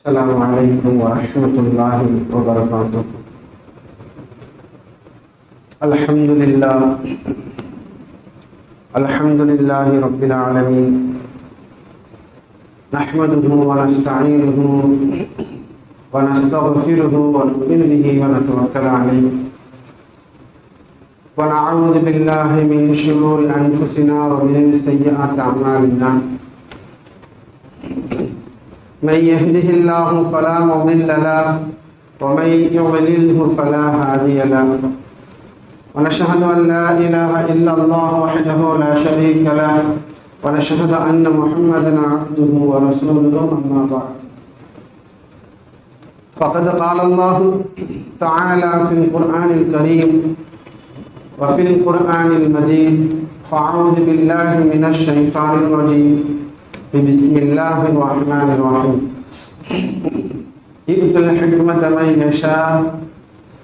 السلام عليكم ورحمة الله وبركاته. الحمد لله رب العالمين، نحمده ونستعينه ونستغفره ونؤمن به ونتوكل عليه، ونعوذ بالله من شرور أنفسنا ومن سيئات أعمالنا. من يهده الله فلا مضل له ومن يضلله فلا هادي له، ونشهد أن لا إله إلا الله وحده لا شريك له، ونشهد أن محمدا عبده ورسوله. أما بعد، فقد قال الله تعالى في القرآن الكريم وفي القرآن المجيد: فأعوذ بالله من الشيطان الرجيم، بسم الله الرحمن الرحيم. يؤتي الحكمة من يشاء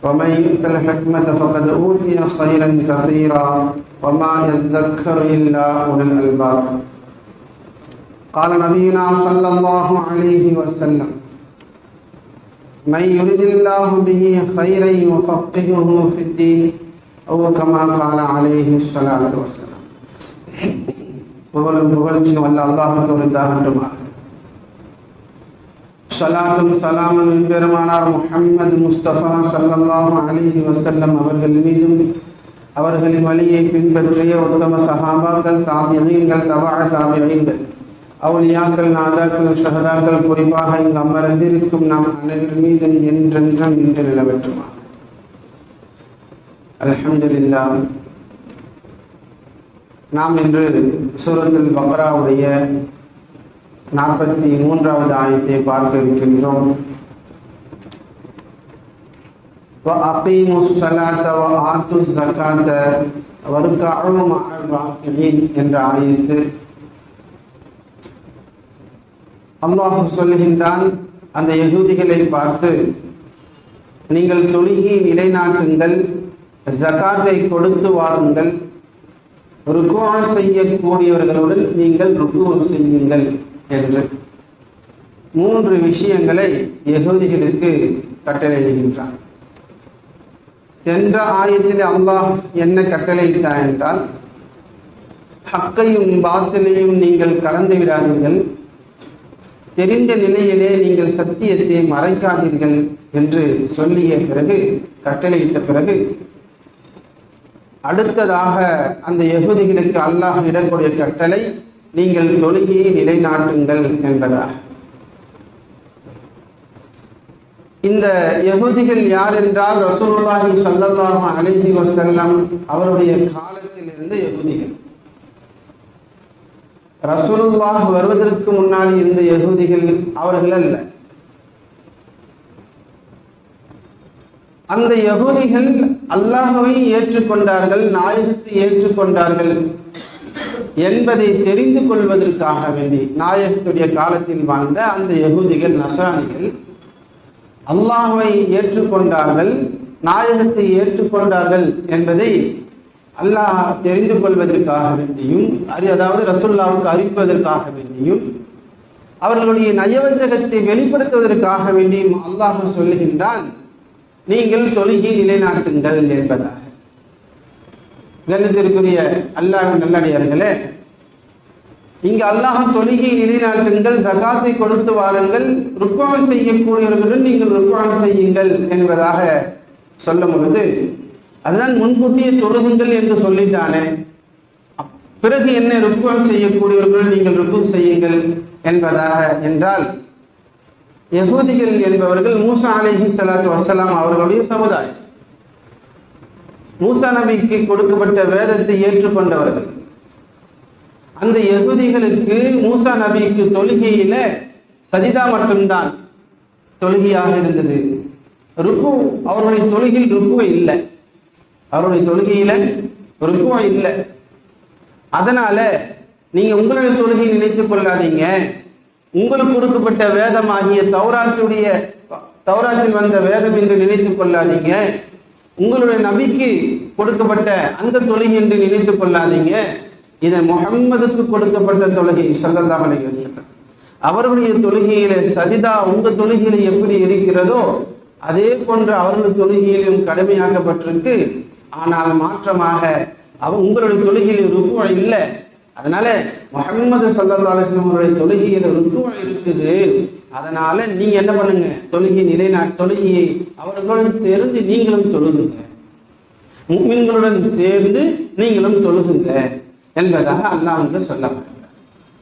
ومن يؤت الحكمة فقد أوتي خيرا كثيرا وما يذكر إلا أولو الألباب. قال نبينا صلى الله عليه وسلم: من يرد الله به خيرا يفقهه في الدين، أو كما قال عليه الصلاة والسلام. புகழ்ச்சியும் வல்ல அல்லாஹ்வுக்கு உரித்தாகட்டுமாக. ஸலாத்தும் ஸலாமும் பெருமானார் முஹம்மது முஸ்தபா ஸல்லல்லாஹு அலைஹி வஸல்லம் அவர்கள் மீதும், அவர்களின் வழியை பின்பற்றிய உத்தம சஹாபாக்கள், தாபிஈன்கள், தபஅ தாபிஈன்கள், அவுலியாக்கள், நாதாக்கள், ஷஹதாக்கள், குறிப்பாக இங்கு அமர்ந்திருக்கும் நாம் அனைவர் மீதும் என்றென்றும் நின்று நிலவற்றுமா. அல்ஹம்துலில்லாஹ். நாம் இன்று சூரத்துல் பக்ராவுடைய 43வது ஆயத்தை பார்க்க இருக்கின்றோம். وَأَقِيمُوا الصَّلَاةَ وَآتُوا الزَّكَاةَ وَارْكَعُوا مَعَ الرَّاكِعِينَ என்ற ஆயத்து அல்லாஹ் சொல்லுகின்றான், அந்த யகூதிகளை பார்த்து, நீங்கள் தொழுகையை நிலைநாட்டுங்கள், ஜகாத்தை கொடுத்து வாருங்கள், ருக்கூ செய்யக்கூடியவர்களுடன் நீங்கள் ருக்கூ செய்யுங்கள் என்று 3 விஷயங்களை யகூதிகளுக்கு கட்டளையிடுகின்றான். சென்ற ஆயத்தில் அல்லாஹ் என்ன கட்டளையிட்டான் என்றால், ஹக்கையும் பாத்திலையும் நீங்கள் கலந்து விடாதீர்கள், தெரிந்த நிலையிலே நீங்கள் சத்தியத்தை மறைக்காதீர்கள் என்று சொல்லிய பிறகு, கட்டளையிட்ட பிறகு, அடுத்ததாக அந்த யகூதிகளுக்கு அல்லாஹ் இடக்கூடிய கட்டளை, நீங்கள் தொழுகையை நிலைநாட்டுங்கள் என்பதாக. இந்த யகூதிகள் யார் என்றால், ரசூலுல்லாஹி ஸல்லல்லாஹு அலைஹி வஸல்லம் அவருடைய காலத்தில் இருந்த யகூதிகள். ரசூலுல்லாஹ் வருவதற்கு முன்னால் இருந்த யகூதிகள் அவர்கள் அல்ல. அந்த யகூதிகள் அல்லாஹ்வை ஏற்றுக்கொண்டார்கள், நாயகத்தை ஏற்றுக்கொண்டார்கள் என்பதை தெரிந்து கொள்வதற்காக வேண்டி நாயகத்துடைய காலத்தில் வாழ்ந்த அந்த யகூதிகள், நஸ்ரானிகள் அல்லாஹ்வை ஏற்றுக்கொண்டார்கள், நாயகத்தை ஏற்றுக்கொண்டார்கள் என்பதை அல்லாஹ் தெரிந்து கொள்வதற்காக வேண்டியும், அதாவது ரசூலுல்லாஹ்வுக்கு அறிவிப்பதற்காக வேண்டியும், அவர்களுடைய நயவஞ்சகத்தை வெளிப்படுத்துவதற்காக வேண்டியும் அல்லாஹ் சொல்லுகின்றான், நீங்கள் தொழுகையை நிலைநாட்டுங்கள் என்பதாக. கண்ணியத்திற்குரிய அல்லாஹ்வின் நல்லடியார்களே, இங்கு அல்லாஹ் தொழுகையை நிலைநாட்டுங்கள், ஜகாத்தை கொடுத்து வாருங்கள், ருக்கூ செய்யக்கூடியவர்களுடன் நீங்கள் ருக்கூ செய்யுங்கள் என்பதாக சொல்லும் பொழுது, அதுதான் முன்கூட்டியே தொழுகுங்கள் என்று சொல்லிட்டானே, பிறகு என்ன ருக்கூ செய்யக்கூடியவர்களுடன் நீங்கள் ருக்கூ செய்யுங்கள் என்பதாக என்றால், யகூதிகள் என்பவர்கள் மூசா அலைஹிஸ்ஸலாத்து வஸ்ஸலாம் அவர்களுடைய சமுதாயம். மூசா நபிக்கு கொடுக்கப்பட்ட வேதத்தை ஏற்றுக்கொண்டவர்கள். அந்த யகூதிகளுக்கு மூசா நபிக்கு தொழுகையில சஜிதா மட்டும்தான் தொழுகையாக இருந்தது. ருக்கு, அவருடைய தொழுகையில் ருக்குவை இல்லை, அவருடைய தொழுகையில ருக்குவை இல்லை. அதனால நீங்க உங்களுடைய தொழுகையை நினைத்துக் கொள்ளாதீங்க, உங்களுக்கு கொடுக்கப்பட்ட வேதமாகிய தௌராத்தில் வந்த வேதம் என்று நினைத்துக் கொள்ளாதீங்க, உங்களுடைய நபிக்கு கொடுக்கப்பட்ட அந்த தொழுகை என்று நினைத்துக் கொள்ளாதீங்க, இது முஹம்மதுக்கு கொடுக்கப்பட்ட தொழுகை ஸல்லல்லாஹு அலைஹி வஸல்லம். அவர்களுடைய தொழுகையில சஜிதா உங்க தொழுகையில எப்படி இருக்கிறதோ அதே போன்று அவர்கள் தொழுகையிலும் கடமையாக்கப்பட்டிருக்கு. ஆனால் மாற்றமாக உங்களுடைய தொழுகையில் ருக்குவ இல்லை. அதனால முஹம்மது ஸல்லல்லாஹு அலைஹி வஸல்லம் அவருடைய தொழுகையில ருக்குவ இருக்குது. அதனால நீங்க என்ன பண்ணுங்க, தொழுகையை அவர்களுடன் சேர்ந்து நீங்களும் தொழுகுங்க, முஃமின்களுடன் சேர்ந்து நீங்களும் தொழுகுங்க என்பதாக அல்லாஹ் வந்து சொல்லப்படுகிறார்.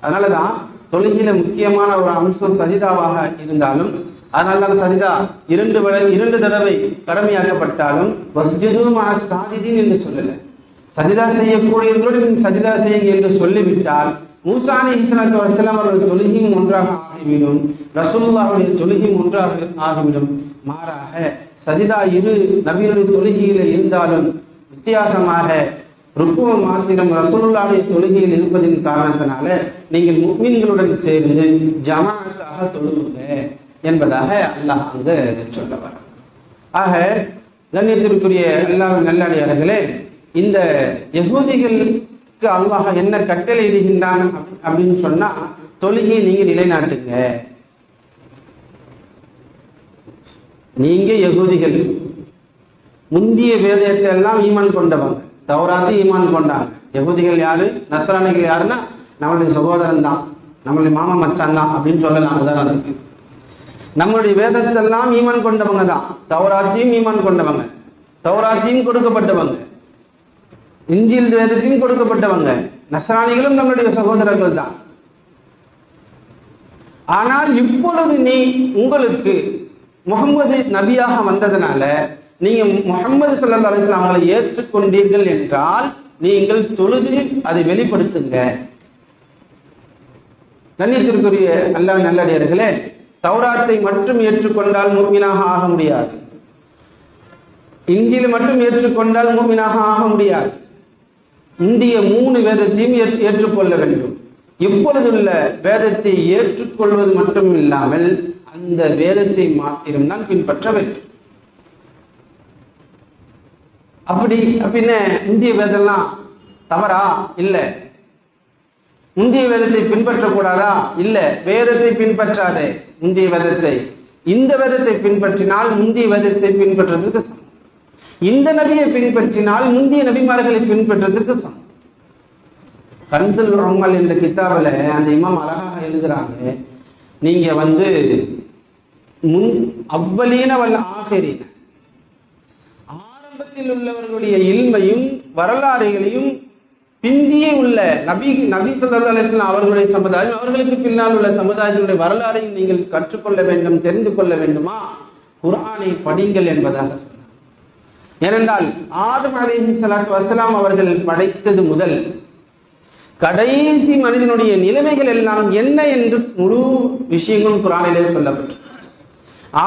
அதனாலதான் தொழுகையில முக்கியமான ஒரு அம்சம் சஜிதாவாக இருந்தாலும், அதனால்தான் சஜிதா இரண்டு தடவை கடமையாக்கப்பட்டாலும் வஸ்ஜுது மஅ ஸாஜிதீன் என்று சொல்லல. சஜிதா செய்யக்கூடியவர்களுடன் சஜிதா செய்யுங்க என்று சொல்லிவிட்டால் மூசா அலைஹிஸ்ஸலாத்து வஸ்ஸலாம் அவர்கள் தொழுகையும் ஒன்றாக ஆகிவிடும், ரசூலுல்லாஹுடைய தொழுகையும் ஒன்றாக ஆகிவிடும். மாறாக சஜிதா இரு நபியுடைய தொழுகையில இருந்தாலும் வித்தியாசமாக ருக்குவ மாத்திரம் ரசூலுல்லாஹுடைய தொழுகையில் இருப்பதின் காரணத்தினால நீங்கள் முஃமின்களுடன் சேர்ந்து ஜமாஅத்தாக தொழுகுங்க என்பதாக அல்லாஹ் அங்கு சொல்லவர். ஆக கண்ணியத்திற்குரிய அல்லாஹ்வின் நல்லடியார்களே, இந்த யகூதிகளுக்கு அல்லாஹ் என்ன கட்டளை இடுகின்றான் அப்படின்னு சொன்னா, தொழுகையை நீங்க நிலைநாட்டுங்க. நீங்க யகூதிகள் முந்திய வேதத்தை எல்லாம் ஈமான் கொண்டவங்க, தௌராத்தை ஈமான் கொண்டாங்க. யகூதிகள் யாரு, நஸ்ரானிகள் யாருன்னா நம்மளுடைய சகோதரன் தான், நம்மளுடைய மாமா மச்சான் தான் அப்படின்னு சொல்லலாம். உதாரணத்துக்கு நம்மளுடைய வேதத்தெல்லாம் ஈமான் கொண்டவங்க தான், தௌராத்தையும் ஈமான் கொண்டவங்க, தௌராத்தையும் கொடுக்கப்பட்டவங்க, இன்ஜீல் வேதத்தையும் கொடுக்கப்பட்டவங்க. நஸ்ரானிகளும் நம்மளுடைய சகோதரர்கள் தான். ஆனால் இப்பொழுது உங்களுக்கு முஹம்மது நபியாக வந்ததனால நீங்க முஹம்மது ஸல்லல்லாஹு அலைஹி வஸல்லம் அவங்களை ஏற்றுக்கொண்டீர்கள் என்றால் நீங்கள் தொழுது அதை வெளிப்படுத்துங்க. கண்ணியத்திற்குரிய அல்லாஹ்வின் நல்லடியார்களே, தௌராத்தை மட்டும் ஏற்றுக்கொண்டால் முஃமினாக ஆக முடியாது, இன்ஜீலை மட்டும் ஏற்றுக்கொண்டால் முஃமினாக ஆக முடியாது. இந்திய 3 வேதத்தையும் ஏற்றுக்கொள்ள வேண்டும். இப்பொழுதுள்ள வேதத்தை ஏற்றுக்கொள்வது மட்டும் இல்லாமல் அந்த வேதத்தை மாத்திரம்தான் பின்பற்ற வேண்டும். அப்படின்னா முந்திய வேதம்லாம் தவறா? இல்ல. முந்திய வேதத்தை பின்பற்றக்கூடாதா? இல்ல. வேதத்தை பின்பற்றாதே, முந்திய வேதத்தை. இந்த வேதத்தை பின்பற்றினால் முந்திய வேதத்தை பின்பற்றுவதற்கு சமம். இந்த நபியை பின்பற்றினால் முந்திய நபிமார்களை பின்பற்றுவதற்கு சமம். கன்சுல் உம்மல் என்ற கிதாபில் அந்த இமாம் அழகாக எழுதுறாங்க, நீங்க அவ்வளீன வல்ல ஆகிரீன, ஆரம்பத்தில் உள்ளவர்களுடைய இல்மையும் வரலாறுகளையும் பிந்தியே உள்ள நபி ஸல்லல்லாஹு அலைஹி வஸல்லம் அவர்களுடைய சமுதாயம், அவர்களுக்கு பின்னால் உள்ள சமுதாயத்தினுடைய வரலாறையும் நீங்கள் கற்றுக்கொள்ள வேண்டும், தெரிந்து கொள்ள வேண்டுமா, குர்ஆனை படிங்கள் என்பதாக சொன்னார். ஏனென்றால் ஆதம் அலைஹிஸ்ஸலாத்து வஸ்ஸலாம் அவர்கள் படைத்தது முதல் கடைசி மனிதனுடைய நிலைமைகள் எல்லாம் என்ன என்று முழு விஷயங்களும் குர்ஆனிலே சொல்லப்பட்டது.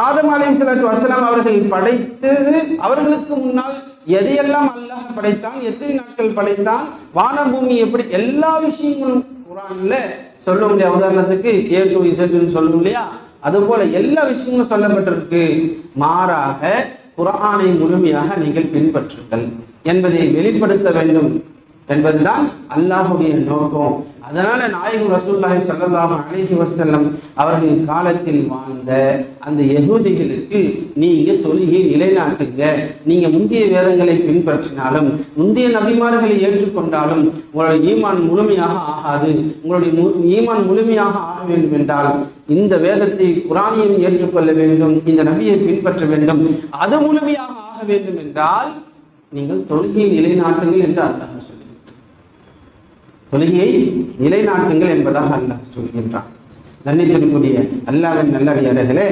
ஆதம் அலைஹிஸ்ஸலாத்து வஸ்ஸலாம் அவர்கள் படைத்தது, அவர்களுக்கு முன்னால் எதையெல்லாம் அல்லாஹ் படைத்தான், எத்தனை நாட்கள் படைத்தான், வானம் பூமி எப்படி, எல்லா விஷயங்களும் குர்ஆன்ல சொல்ல முடியாது. உதாரணத்துக்கு A to Z சொல்லும் இல்லையா, அதுபோல எல்லா விஷயங்களும் சொல்லப்பட்டிருக்கு. மாறாக குர்ஆனை முழுமையாக நீங்கள் பின்பற்றுங்கள் என்பதை வெளிப்படுத்த வேண்டும் என்பதுதான் அல்லாஹ்வுடைய நோக்கம். அதனால நாயகம் ரசூலுல்லாஹி ஸல்லல்லாஹு அலைஹி வஸல்லம் அவர்களின் காலத்தில் வாழ்ந்த அந்த யகூதிகளுக்கு நீங்க தொழுகையை நிலைநாட்டுங்க. நீங்க முந்தைய வேதங்களை பின்பற்றினாலும் முந்தைய நபிமார்களை ஏற்றுக்கொண்டாலும் உங்களுடைய ஈமான் முழுமையாக ஆகாது. உங்களுடைய ஈமான் முழுமையாக ஆக வேண்டும் என்றால் இந்த வேதத்தை குர்ஆனையும் ஏற்றுக்கொள்ள வேண்டும், இந்த நபியை பின்பற்ற வேண்டும். அது முழுமையாக ஆக வேண்டும் என்றால் நீங்கள் தொழுகையை நிலைநாட்டுங்கள் என்று அல்லாஹ் சொல்கிறார். தொழுகையை நிலைநாட்டுங்கள் என்பதாக அல்லாஹ் சொல்கின்றான். கண்ணியத்திற்குரிய அல்லாஹ்வின் நல்லடியார்களே,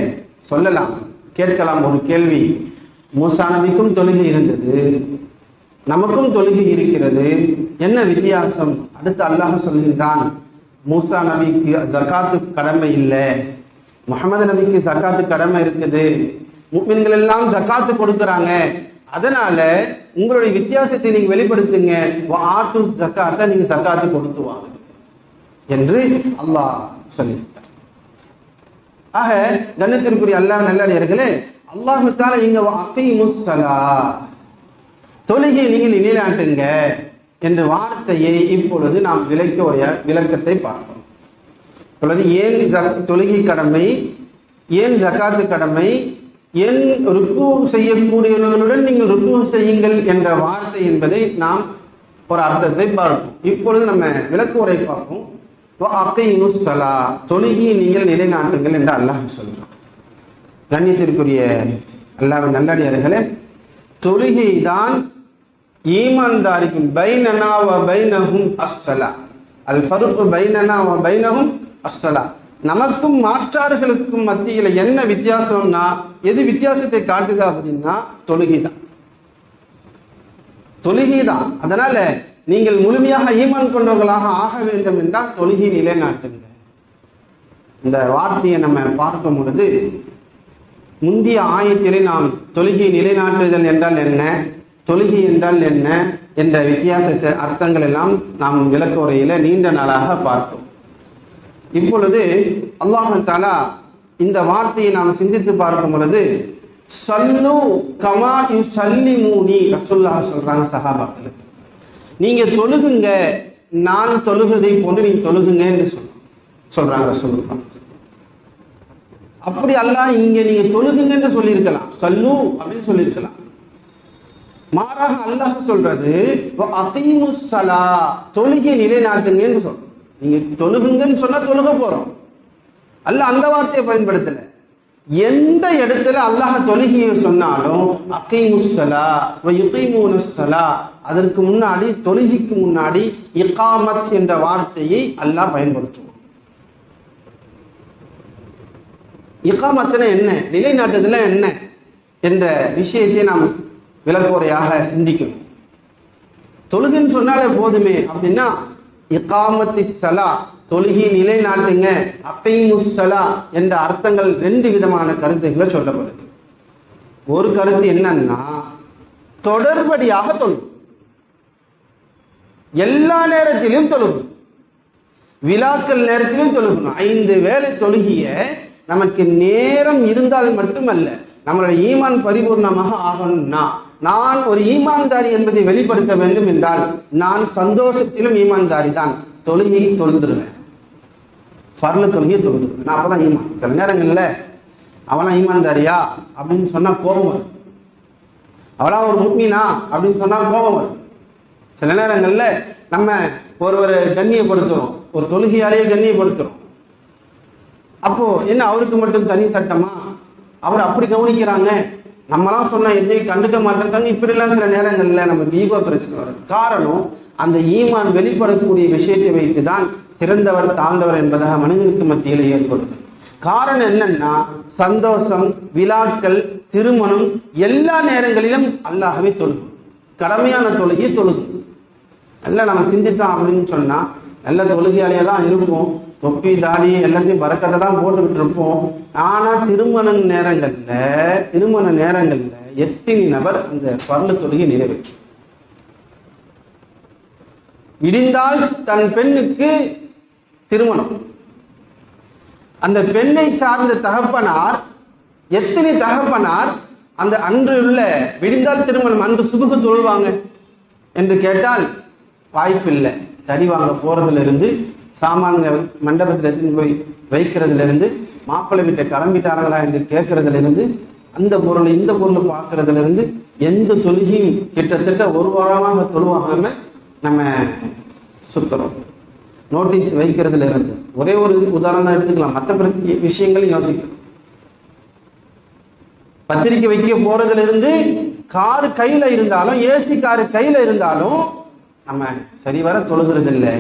சொல்லலாம், கேட்கலாம் ஒரு கேள்வி. மூசா நபிக்கும் தொழுகை இருந்தது, நமக்கும் தொழுகை இருக்கிறது, என்ன வித்தியாசம்? அடுத்து அல்லாஹ் சொல்கின்றான், மூசா நபிக்கு ஜகாத்து கடமை இல்லை, முஹம்மது நபிக்கு ஜகாத்து கடமை இருக்குது, முஃமின்கள் எல்லாம் ஜகாத்து கொடுக்குறாங்க, அதனால உங்களுடைய வித்தியாசத்தை நீங்க வெளிப்படுத்துங்க, ஆத்து ஜகாத்தை நீங்க ஜகாத்து கொடுத்துவாங்க என்று அல்லாஹ் சொல்லியிருக்கார். ஆக கண்ணியத்திற்குரிய அல்லாஹ் நல்லடியார்களே, அல்லாஹ் தஆலா இங்க அகீமுஸ் ஸலாத், தொழுகையை நீங்கள் நிலைநாட்டுங்க என்ற வார்த்தையை இப்பொழுது நாம் விளக்கத்தை பார்ப்போம். ஏன் தொழுகை கடமை, ஏன் ஜகாத்து கடமை, ஏன் ருக்கு செய்யக்கூடியவர்களுடன் நீங்கள் ருக்கு செய்யுங்கள் என்ற வார்த்தை என்பதை நாம் ஒரு அர்த்தத்தை பார்ப்போம். இப்பொழுது நம்ம விளக்கு உரை பார்ப்போம். தொழுகையை நீங்கள் நிலைநாட்டுங்கள் என்று அல்லாஹ் சொல்றான். கண்ணியத்திற்குரிய அல்லாஹ்வின் நல்லடியார்களே, தொழுகை தான் ஈமான்தாரிக்கும் பைனனா வ பைனஹும் அஸ்ஸலா, அல் ஃபர்கு பைனனா வ பைனஹும் அஸ்ஸலா, நமக்கும் மாற்றார்களுக்கும் மத்தியில் என்ன வித்தியாசம்னா, எது வித்தியாசத்தை காட்டுது அப்படின்னா தொழுகை தான். தொழுகை தான். அதனால நீங்கள் முழுமையாக ஈமான் கொண்டவர்களாக ஆக வேண்டும் என்றால் தொழுகை நிலைநாட்டுங்க. இந்த வார்த்தையை நம்ம பார்க்கும் பொழுது முந்தைய ஆயத்திலே நாம் தொழுகை நிலைநாட்டுதல் என்றால் என்ன, தொழுகை என்றால் என்ன என்ற வித்தியாச அர்த்தங்கள் எல்லாம் நாம் விளக்க உரையில நீண்ட நாளாக பார்த்தோம். இப்பொழுது அல்லாஹ் தஆலா இந்த வார்த்தையை நாம் சிந்தித்து பார்க்கும் பொழுது சல்லு கமா யுஸல்லிமூனி, ரசூலுல்லாஹ் சொல்றாங்க சஹாபாக்களுக்கு, நீங்க தொழுகுங்க நான் தொழுகதை போன்று நீங்க தொழுகுங்க என்று சொல்றாங்க ரசூலுல்லாஹ். அப்படி அல்லாஹ் இங்க நீங்க தொழுகுங்க என்று சொல்லியிருக்கலாம், சல்லு அப்படின்னு சொல்லியிருக்கலாம். மாறாக அல்லாஹ் சொல்றது அகீமுஸ் ஸலா, தொழுகை நிலைநாட்டுங்கன்னு சொல்றோம். நீங்க தொழுகுங்கன்னு சொன்னா தொழுக போறோம். அல்லாஹ் அந்த வார்த்தையை பயன்படுத்தல. எந்த இடத்துல அல்லாஹ் தொழுகையை சொன்னாலும் அகீமுஸ் ஸலா வ யுகீமுனஸ் ஸலா, அதற்கு முன்னாடி தொழுகைக்கு முன்னாடி இகாமத் என்ற வார்த்தையை அல்லாஹ் பயன்படுத்துவான். இகாமத்துல என்ன, நிலைநாட்டுதல என்ன என்ற விஷயத்தை நாம் விளக்குறையாக சிந்திக்கணும். தொழுகைன்னு சொன்னாலே போதுமே அப்படின்னா இகாமத்தி ஸலா, தொழுகை நிலைநாட்டுங்க, அகீமுஸ் ஸலா என்ற அர்த்தங்கள் ரெண்டு விதமான கருத்துக்களை சொல்லப்படுது. ஒரு கருத்து என்னன்னா தொடர்படியாக தொழுகும், எல்லா நேரத்திலும் தொழுகும், விழாக்கள் நேரத்திலும் தொழுகணும். 5 வேளை தொழுகிய நமக்கு நேரம் இருந்தால் மட்டுமல்ல, நம்மளுடைய ஈமான் பரிபூர்ணமாக ஆகணும்னா, நான் ஒரு ஈமான்தாரி என்பதை வெளிப்படுத்த வேண்டும் என்றால் நான் சந்தோஷத்திலும் ஈமான்தாரி தான், தொழுகையை தொழுந்துருவேன், பர்ல தொழுகையை தொழுந்துருவேன், நான் அப்பதான் ஈமான். சில நேரங்கள்ல அவனா ஈமான்தாரியா அப்படின்னு சொன்னா கோபம் வரும், அவளா ஒரு முக்மீனா அப்படின்னு சொன்னா கோபம் வரும். சில நேரங்கள்ல நம்ம ஒருவரை கண்ணியப்படுத்துறோம், ஒரு தொழுகையாலேயே கண்ணியப்படுத்துறோம். அப்போ என்ன அவருக்கு மட்டும் தனி சட்டமா, அவர் அப்படி கவனிக்கிறாங்க, நம்மளாம் சொன்னா எதையும் கண்டுக்க மாட்டேங்கிறாங்க, இப்படிலாம் சில நேரங்கள்ல நமக்கு ஈகோ பிரச்சனை வரும். காரணம் அந்த ஈமான் வெளிப்படக்கூடிய விஷயத்தை வைத்துதான் சிறந்தவர் தாழ்ந்தவர் என்பதாக மனிதனுக்கு மத்தியில் ஏற்படுது. காரணம் என்னன்னா சந்தோஷம், விழாக்கள், திருமணம் எல்லா நேரங்களிலும் அல்லாஹ்வை தொழுகும், கடமையான தொழுகையை தொழுகும். நல்லா நம்ம சிந்தித்தோம் அப்படின்னு சொன்னா நல்ல தொழுகையாலேயே தான் இருப்போம், தொப்பி தாடி எல்லாத்தையும் பறக்கத்தை தான் போட்டுக்கிட்டு இருப்போம். ஆனா திருமண நேரங்கள்ல எத்தனை நபர் அந்த பர்ல தொழுகை நிறைவேற்று இடிந்தால் தன் பெண்ணுக்கு திருமணம், அந்த பெண்ணை சார்ந்த தகப்பனார், எத்தனை தகப்பனார் அந்த அன்று உள்ள விடிந்தால் திருமணம் அன்று சுபுக்கு தொழுவாங்க என்று கேட்டால் வாய்ப்பில்லை. தடி வாங்க போறதுல இருந்து, சாமான்கள் மண்டபத்தில் எடுத்து போய் வைக்கிறதுல இருந்து, மாப்பிள்ளை வீட்டை கிளம்பிட்டார்களா என்று கேட்கறதுல இருந்து, அந்த பொருள் இந்த பொருள் பார்க்கறதுல இருந்து எந்த தொழுகையும் கிட்டத்தட்ட ஒரு வாரமாக தொழுவாகாம நம்ம சுத்துறோம். நோட்டீஸ் வைக்கிறதுல இருந்து ஒரே ஒரு உதாரணம் எடுத்துக்கலாம், மற்ற விஷயங்களையும் யோசிக்கணும். பத்திரிக்கை வைக்க போறதுல இருந்து, காரு கையில இருந்தாலும், ஏசி காரு கையில இருந்தாலும் நம்ம சரிவர தொழுகிறது இல்லை.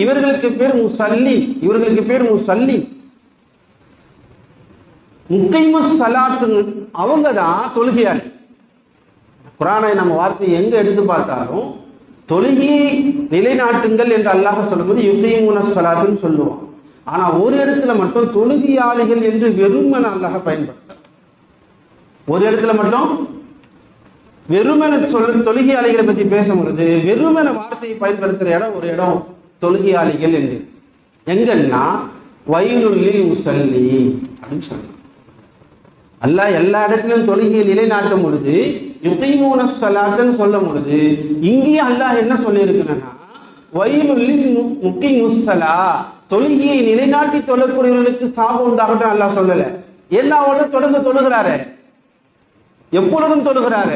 இவர்களுக்கு பேர் முசல்லி, இவர்களுக்கு பேர் முசல்லி. முக்கைமுஸ் ஸலாத்து அவங்க தான் தொழுகையாளி. குர்ஆனை நம்ம வார்த்தை எங்க எடுத்து பார்த்தாலும் தொழுகையை நிலைநாட்டுங்கள் என்று அல்லாஹ் சொல்லும்போது யுகைமுனஸ் ஸலாத்துன்னு சொல்லுவான். ஆனா ஒரு இடத்துல மட்டும் தொழுகையாளிகள் என்று வெறுமன அல்லாஹ் பயன்படுத்த, ஒரு இடத்துல மட்டும் வெறுமன தொழுகையாளிகளை பற்றி பேசும் பொழுது வெறுமன வார்த்தையை பயன்படுத்துற இடம் ஒரு இடம் தொழுகையாளிகள் என்று. எங்கன்னா வயலுல் முஸல்லி அப்படின்னு சொல்றான். அல்லாஹ் எல்லா இடத்திலும் தொழுகையை நிலைநாட்டும் பொழுது யுகைமுனஸ் ஸலாத்துன்னு சொல்லும் பொழுது இங்கே அல்லாஹ் என்ன சொல்லி இருக்குன்னா வயலுல் முக்கிமுஸ் ஸலா, தொழுகையை நிலைநாட்டி தொழக்கூடியவர்களுக்கு சாபம் உண்டாகட்டும் அல்லாஹ் சொல்லல. ஏன்னா அவர்கள் தொடர்ந்து தொழுகிறாரு, எப்பொழுதும் தொழுகிறாரு,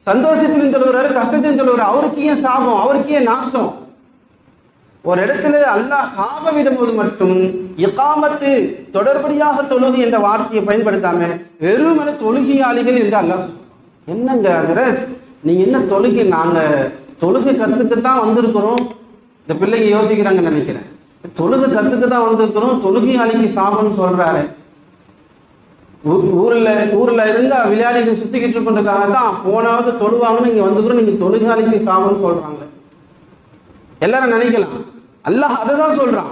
சந்தோஷத்திலும் தொழுகிறாரு, கஷ்டத்திலும் தொழுகிறார். அவருக்கு ஏன் சாபம், அவருக்கு ஏன் நாசம்? ஒரு இடத்துல அல்லாஹ் சாபம் விடும்போது மட்டும் இகாமத்து தொடர்படியாக தொழுகை என்ற வார்த்தையை பயன்படுத்தாம வெறுமன தொழுகையாளிகள் என்று அல்லாஹ். என்னங்க நீங்க என்ன தொழுகை, நாங்க தொழுகை கற்றுக்குத்தான் வந்திருக்கிறோம். இந்த பிள்ளைங்க யோசிக்கிறாங்கன்னு நினைக்கிறேன். தொழுகை கற்றுக்குத்தான் வந்திருக்கிறோம், தொழுகையாளிக்கு சாபம்னு சொல்றாரு. ஊர்ல இருந்தா விளையாடிகள் சுத்திக்கிட்டு இருக்கின்றதுக்காக தான் போனாவது தொழுவாங்கன்னு இங்க வந்துக்கிறோம், நீங்க தொழுகையாளிக்கு சாபம்னு சொல்றாங்க. எல்லாரும் நினைக்கலாம் அல்லாஹ் அதைதான் சொல்றான்.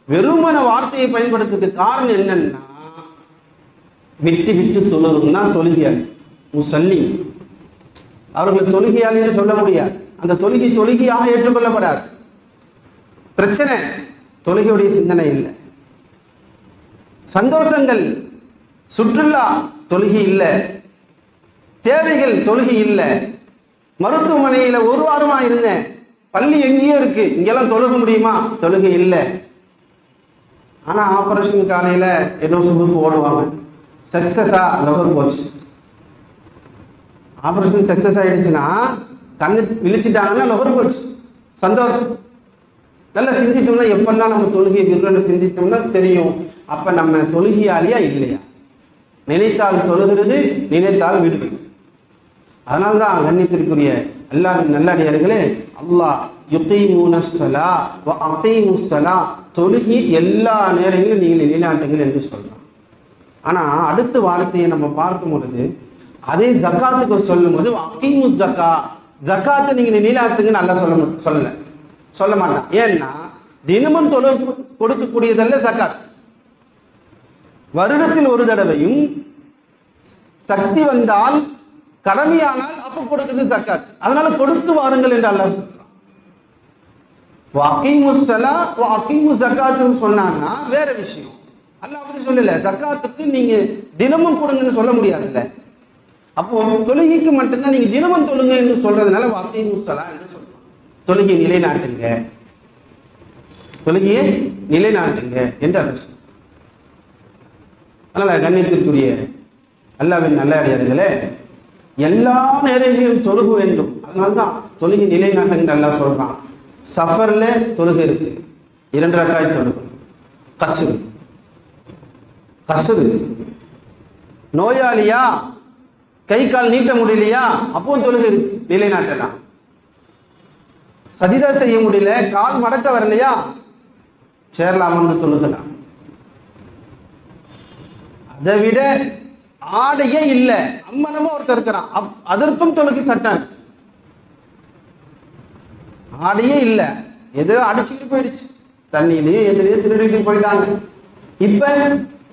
வெறுமன வார்த்தையை பயன்படுத்துறதுக்கு காரணம் என்னன்னா, விட்டு விட்டு தொழுதுன்னா தொழுகையாளி முசல்லி, அவர்களுக்கு தொழுகையாளின்னு சொல்ல முடியாது. அந்த தொழுகையாக ஏற்றுக்கொள்ளப்படாது. பிரச்சனை தொழுகையுடைய சிந்தனை இல்லை. சந்தோஷங்கள், சுற்றுலா தொழுகை இல்லை, தேவைகள் தொழுகை இல்லை. மருத்துவமனையில ஒரு வாரமா இருந்தேன், பள்ளி எங்கேயோ இருக்கு, இங்கெல்லாம் தொழுக முடியுமா? தொழுகை இல்லை. ஆனா ஆபரேஷன் காலையில ஏதோ சுகுக்கு ஓடுவாங்க, சக்சஸா லவர் போச்சு. ஆபரேஷன் சக்சஸ் ஆயிடுச்சுன்னா கண்ணு விழிச்சிட்டாங்கன்னா லவர் போச்சு, சந்தோஷம். நல்லா சிந்திச்சோம்னா எப்பெல்லாம் நம்ம தொழுகை விருன்னு சிந்திச்சோம்னா தெரியும், அப்ப நம்ம தொழுகையாளியா இல்லையா? நினைத்தால் தொழுகிறது, நினைத்தால் விடுவது. அதனால்தான் கண்ணியத்திற்குரிய எல்லாரும் நல்லடியார்களே, அல்லாஹ் யுகீமுனஸ்ஸலா வ அகீமுஸ்ஸலா, தொழுகை எல்லா நேரங்களிலும் நீங்கள் நிலைநாட்டுங்கள் என்று சொல்றான். ஆனா அடுத்த வார்த்தையை நம்ம பார்க்கும் பொழுது அதே ஜக்காத்துக்கு சொல்லும் போது அகீமு ஜக்கா, ஜக்காத்தை நீங்க நிலைநாட்டுங்கன்னு அல்லாஹ் சொல்ல மாட்டான். ஏன்னா தினமும் கொடுக்கக்கூடியதல்ல ஜக்காத். வருடத்தில் ஒரு தடவையும் சக்தி வந்தால் கடமையானால் அப்ப கொடுக்கிறது ஜக்காத். அதனால கொடுத்து வாருங்கள் என்று அல்லாஹ் சொன்னாங்கன்னா வேற விஷயம். அல்லாஹ் அப்படி சொல்லல, ஜக்காத்துக்கு நீங்க தினமும் கொடுங்கன்னு சொல்ல முடியாதுல்ல. அப்போ தொழுகைக்கு மட்டும்தான் நீங்க தினமும் தொழுங்க என்று சொல்றதுனால வாக்கிமுஸ்ஸலா என்று சொல்றோம். தொழுகை நிலைநாட்டுங்க, தொழுகையை நிலைநாட்டுங்க என்று அர்த்தம். அதனால கண்ணியத்திற்குரிய அல்லாஹ்வின் நல்லடியார்களே, எல்லா நேரங்களிலும் தொழுக வேண்டும். அதனால்தான் தொழுகை நிலைநாட்டுங்க அல்லாஹ் சொல்றான். சஃபர்ல தொழுகை இருக்கு, 2 ரக்காத் தொழுகணும். கசுது நோயாளியா, கை கால் நீட்ட முடியலையா, அப்போ தொழுகை நிலைநாட்டலாம். சஜிதா செய்ய முடியல, கால் மடக்க வரலையா, சேரலாம் வந்து தொழுகலாம். அதை விட ஆடையே இல்லை, அம்மனமா ஒருத்தர் இருக்கிறான், அதற்கும் தொழுகை சட்டம். ஆடையே இல்லை, எதோ அடிச்சுட்டு போயிடுச்சு, தண்ணியிலேயே எதிரே திருடிட்டு போயிட்டாங்க.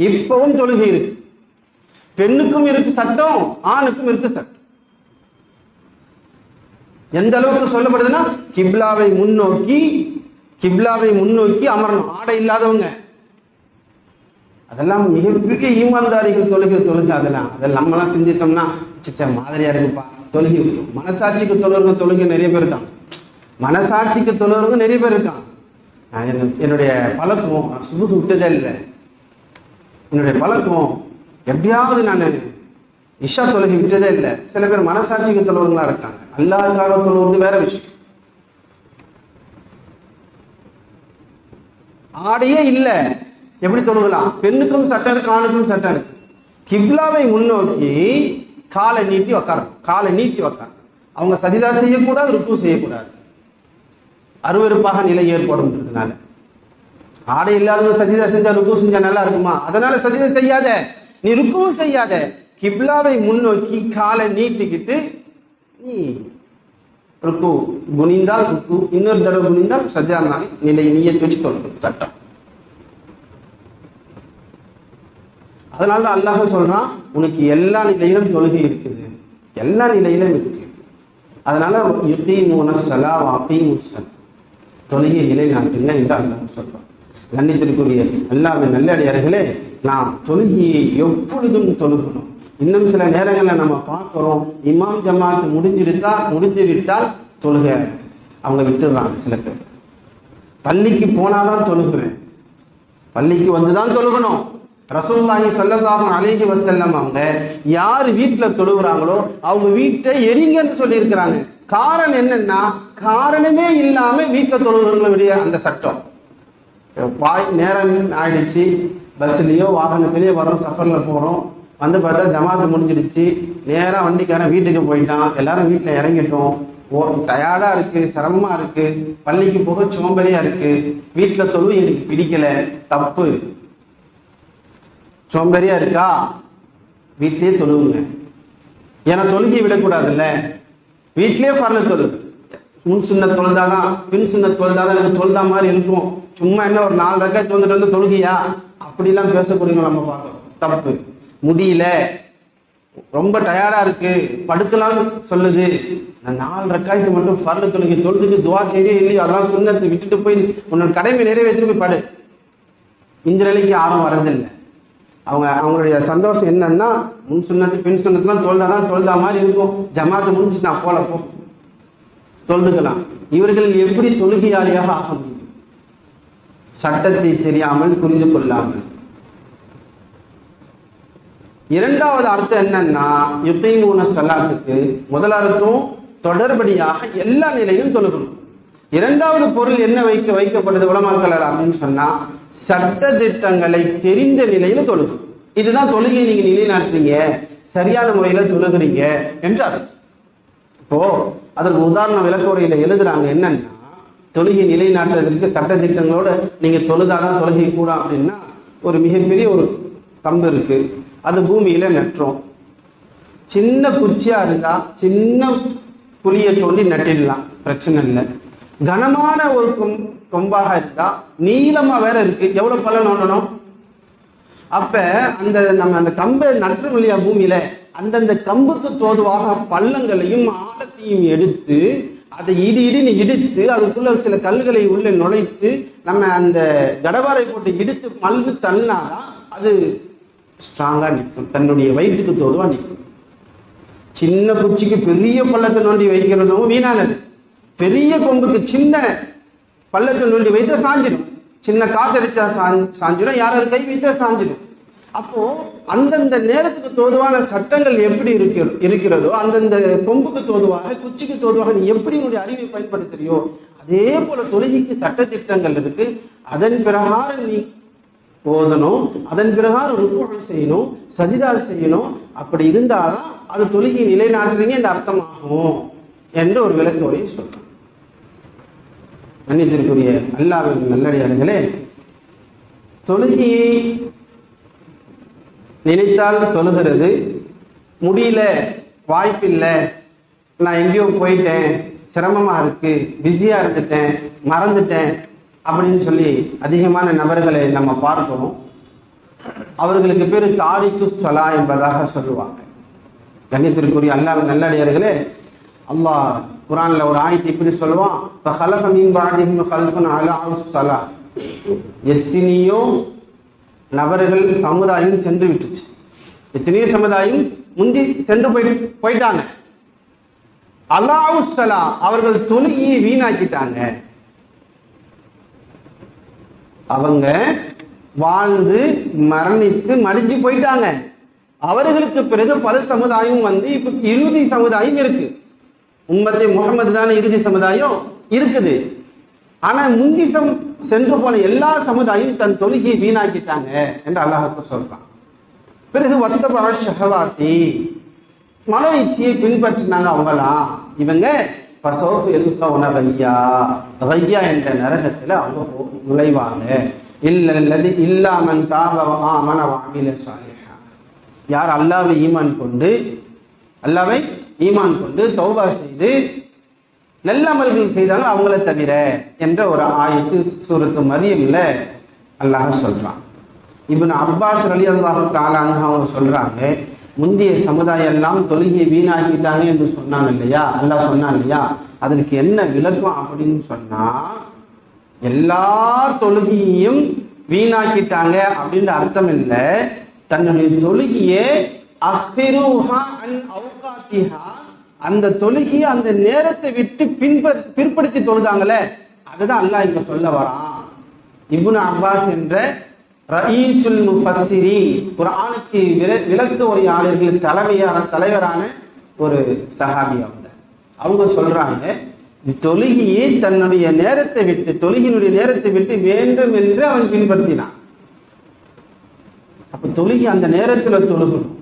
இப்பவும் தொழுகை இருக்கு. பெண்ணுக்கும் இருக்கு சட்டம், ஆணுக்கும் இருக்கு சட்டம். எந்த அளவுக்கு சொல்லப்படுதுன்னா, கிப்லாவை முன்னோக்கி அமரணும். ஆடை இல்லாதவங்க, அதெல்லாம் மிகப்பெரிய ஈமான்தாரிகள் தொழுகை. அதெல்லாம் நம்மலாம் சிந்தித்தோம்னா மாதிரியா இருக்குப்பா தொழுகை. மனசாட்சிக்கு தொழுறவங்க தொழுகை நிறைய பேர் இருக்கான், மனசாட்சிக்கு தொழுறவங்க நிறைய பேர் இருக்கான். என்னுடைய பழக்கம் சுபுக்கு விட்டதே இல்லை. என்னுடைய பழக்கம் எப்படியாவது நான் இஷா தொழுகை விட்டதே இல்லை. சில பேர் மனசாட்சிக்கு தொழுவங்களா இருக்காங்க, அல்லாஹ்வுக்காக தொழுவது வேற விஷயம். ஆடையே இல்லை, எப்படி தொழுகலாம்? பெண்ணுக்கும் சட்டம் இருக்கு, ஆணுக்கும் சட்டம் இருக்கு. கிப்லாவை முன்னோக்கி காலை நீட்டி உக்கார. அவங்க சஜிதா செய்யக்கூடாது, ருக்கு செய்யக்கூடாது. அருவருப்பாக நிலை ஏற்படும்ன்றதுனால. ஆடை இல்லாத சஜிதா செஞ்சா ருக்கு செஞ்சா நல்லா இருக்குமா? அதனால சஜிதா செய்யாத, நீ ருக்குவும் செய்யாத. கிப்லாவை முன்னோக்கி காலை நீட்டிக்கிட்டு நீ ருக்கு குனிந்தால் ருக்கு, இன்னொரு தடவை குனிந்தால் சஜ்ஜா மாதிரி நிலையை நீயத் வச்சு தொழுது சட்டம். அதனால அல்லாஹ் சொல்றான், உனக்கு எல்லா நிலையிலும் தொழுகை இருக்குது, எல்லா நிலையிலும் இருக்கு. அதனால யுகீமுனஸ்ஸலா வ அகீமுஸ்ஸலா, தொழுகை நிலைநாட்டுங்க என்று அல்லாஹ் சொல்றான். கண்ணியத்திற்குரிய அல்லாஹ்வின் நல்லடியார்களே, நாம் தொழுகையை எப்பொழுதும் தொழுகணும். இன்னும் சில நேரங்களில் நம்ம பார்க்கிறோம், இமாம் ஜமாத் முடிஞ்சிருந்தால் தொழுகை அவங்க விட்டுடுறாங்க. சில பேர் பள்ளிக்கு போனாதான் தொழுகிறேன், பள்ளிக்கு வந்துதான் தொழுகணும். ரசூலுல்லாஹி ஸல்லல்லாஹு அலைஹி வஸல்லம் அவங்க யார் வீட்டுல தொழுகிறாங்களோ அவங்க வீட்டை எரிங்கன்னு சொல்லி இருக்கிறாங்க. காரணம் என்னன்னா, காரணமே இல்லாம வீட்டுல தொழுகிறவங்களுடைய அந்த சட்டம். நேரம் ஆயிடுச்சு, பஸ்லயோ வாகனத்திலேயோ வரோம், சஃபர்ல போறோம், வந்து பார்த்தா ஜமாத்து முடிஞ்சிடுச்சு, நேரம் வண்டிக்காரன் வீட்டுக்கு போயிட்டான், எல்லாரும் வீட்டுல இறங்கிட்டோம், டயர்டா இருக்கு, சிரமமா இருக்கு, பள்ளிக்கு போக சோம்பேறியா இருக்கு, வீட்டுல தொழு எனக்கு பிடிக்கல, தப்பு. சோம்பேறியா இருக்கா, வீட்லயே தொழுவுங்க. ஏன்னா தொழுகி விடக்கூடாதுல்ல, வீட்லயே பரல தொழு. முன் சுண்ண தொழுதாதான் பின் சுண்ண தொழுதாதான் எனக்கு தொழுதா மாதிரி இருக்கும். சும்மா என்ன ஒரு 4 ரக்காத் வந்துட்டு வந்து தொழுகியா அப்படிலாம் பேசக்கூடியவங்க நம்ம பார்க்கணும். தப்பு. முடியல, ரொம்ப டயர்டா இருக்கு, படுக்கலாம்னு சொல்லுது, நான் 4 ரக்காத்து மட்டும் பரல தொழுகி தொழுதுக்கு துவா செய்யவே இல்லையோ அதெல்லாம் சுண்ணத்தை விட்டுட்டு போய் உன்னோட கடமை நிறைவேற்றிட்டு போய் படு. இந்த நிலைக்கு யாரும் வரதில்லை. அவங்களுடைய சந்தோஷம் என்னன்னா, முன் சுண்ணத்து பின் சுண்ணத்துலாம் தொழுதாதான் தொழுதா மாதிரி இருக்கும், ஜமாத்து முடிஞ்சு நான் போல போ தொழுதுக்கலாம். இவர்கள் எப்படி தொழுகையாளியாக ஆக முடியும்? சட்டத்தை தெரியாமல், புரிந்து கொள்ளாமல். இரண்டாவது அர்த்தம் என்னன்னா, யுத்தீமூன ஸலாத்துக்கு முதல் அர்த்தம் தொடர்படியாக எல்லா நிலையும் தொழுகணும். இரண்டாவது பொருள் என்ன வைக்கப்படுது உலமாக்களால் அப்படின்னு சொன்னா, சட்ட திட்டங்களை தெரிந்த நிலையில தொழுகும். இதுதான் தொழுகை நீங்க நிலைநாட்டுறீங்க, சரியான முறையில தொழுகிறீங்க என்றார். இப்போ அதற்கு உதாரண விளக்குறையில எழுதுறாங்க என்னன்னா, தொழுகை நிலைநாட்டுறதுக்கு சட்ட திட்டங்களோட நீங்க தொழுதாதான் தொழுகை கூட அப்படின்னா, ஒரு மிகப்பெரிய ஒரு கம்பு இருக்கு, அது பூமியில நட்டுறோம். சின்ன குச்சியா இருந்தா சின்ன புளியை தோண்டி நட்டிடலாம், பிரச்சனை இல்லை. கனமான ஒரு கொம்பாக இருந்தா நீளமா வேற இருக்கு, எவ்வளவு பள்ளம் நோண்டணும்? அப்ப நம்ம அந்த கம்பை நட்டு வழியா பூமியில அந்தந்த கம்புக்கு தோதுவாக பள்ளங்களையும் ஆழத்தையும் எடுத்து அதை இடித்து அதுக்குள்ள சில கல்களை உள்ள நுழைத்து நம்ம அந்த கடவாரை போட்டு இடித்து மல்கு தள்ளினாதான் அது ஸ்ட்ராங்கா நிற்கும், தன்னுடைய வயிற்றுக்கு தோதுவா நிற்கும். சின்ன குச்சிக்கு பெரிய பள்ளத்தை நோண்டி வைக்கிறதும் வீணானது. பெரிய கொம்புக்கு சின்ன பள்ளத்தை நோண்டி வைத்த சாஞ்சிடும், சின்ன காத்தடிச்சா சாஞ்சிடும், யாராவது கை வைத்தா சாஞ்சிடும். அப்போ அந்தந்த நேரத்துக்கு தோதுவான சட்டங்கள் எப்படி இருக்கிறதோ, அந்தந்த கொம்புக்கு தோதுவாக குச்சிக்கு தோதுவாக நீ எப்படி உன்னுடைய அறிவை பயன்படுத்துறியோ அதே போல தொழுகைக்கு சட்ட திட்டங்கள் இருக்கு. அதன் பிரகாரம் நீ ஓதணும், அதன் பிரகாரம் ருக்குஉ செய்யணும், சஜிதா செய்யணும். அப்படி இருந்தாதான் அது தொழுகை நிலைநாட்டுறீங்க என்று அர்த்தமாகும் என்று ஒரு விளக்குறையை சொல்றோம். மன்னித்திற்குரிய அல்லாஹ்வின் நல்லடியார்களே, தொழுகையை நினைத்தால் தொழுகிறது, முடியல, வாய்ப்பில்லை, நான் எங்கேயோ போயிட்டேன், சிரமமா இருக்கு, பிஸியா இருந்துட்டேன், மறந்துட்டேன் அப்படின்னு சொல்லி அதிகமான நபர்களை நம்ம பார்க்கிறோம். அவர்களுக்கு பேரு தாரிக்கு ஸலா என்பதாக சொல்லுவாங்க. கண்ணியத்திற்குரிய அல்லாஹ்வின் நல்லடியார்களே, அல்லாஹ் குர்ஆன்ல ஒரு ஆயத்தை இப்படி சொல்லுவான், ஃபஹலஃப மின் பஅதிஹிம் கல்ஃபுன் அலாஉஸ் ஸலா. எத்தனையோ நபர்கள் சமுதாயம் சென்று விட்டுச்சு, எத்தனையோ சமுதாயம் முந்தி சென்று போயிட்டாங்க. அலாஉஸ் ஸலா, அவர்கள் தொழுகையை வீணாக்கிட்டாங்க. அவங்க வாழ்ந்து மரணித்து மடிஞ்சு போயிட்டாங்க. அவர்களுக்கு பிறகு பல சமுதாயம் வந்து இப்ப இறுதி சமுதாயம் இருக்கு. உம்மத்தே முஹம்மது தானே இறுதி சமுதாயம் இருக்குது. ஆனா முந்தி சென்று போன எல்லா சமுதாயம் தன் தொழுகையை வீணாக்கிட்டாங்க என்று அல்லாஹ் சொல்றான். பிறகு வத்தபஅ ஷஹவாத்தி, மனோ இச்சையை பின்பற்றினாங்க அவங்களாம். இவங்க பசோஃபு யல்கௌன கையா என்ற நரகத்துல அவங்க நுழைவாங்க. இல்லல்லதி இல்லா மன் தாப வ ஆமன வ அமில ஸாலிஹா, யார் அல்லாஹ்வை ஈமான் கொண்டு தௌபா செய்து நல்ல அமல்கள் செய்தாங்க அவங்கள தவிர என்ற ஒரு ஆயத்து சூரத்து மரியம்ல அல்லாஹ் சொல்றான். இப்னு அப்பாஸ் ரலியல்லாஹு தஆலா அன்ஹு அவங்க சொல்றாங்க, முந்தைய சமுதாயம் எல்லாம் தொழுகையை வீணாக்கிட்டாங்க என்று சொன்னாங்க இல்லையா, அல்லாஹ் சொன்னாங்க இல்லையா, அதற்கு என்ன விளக்கம் அப்படின்னு சொன்னா, எல்லா தொழுகையையும் வீணாக்கிட்டாங்க அப்படின்ற அர்த்தம் இல்லை. தன்னுடைய தொழுகையை அஃபிருஹா அன் அவ்காத்திஹா, அந்த தொழுகையை அந்த நேரத்தை விட்டு பிற்படுத்தி தொழுதாங்களே அதுதான் அல்லாஹ் இப்ப சொல்ல வரான். இப்னு அப்பாஸ் என்ற ரயீசுல் முஃபஸ்ஸிரீன், குர்ஆனுக்கு விளக்க உரையாளர்கள் தலைவரான ஒரு சஹாபி அவங்க சொல்றாங்க, தொழுகையை தன்னுடைய நேரத்தை விட்டு, தொழுகையினுடைய நேரத்தை விட்டு வேண்டும் என்று அவன் பின்பற்றினான். அப்ப தொழுகை அந்த நேரத்துல தொழுகணும்.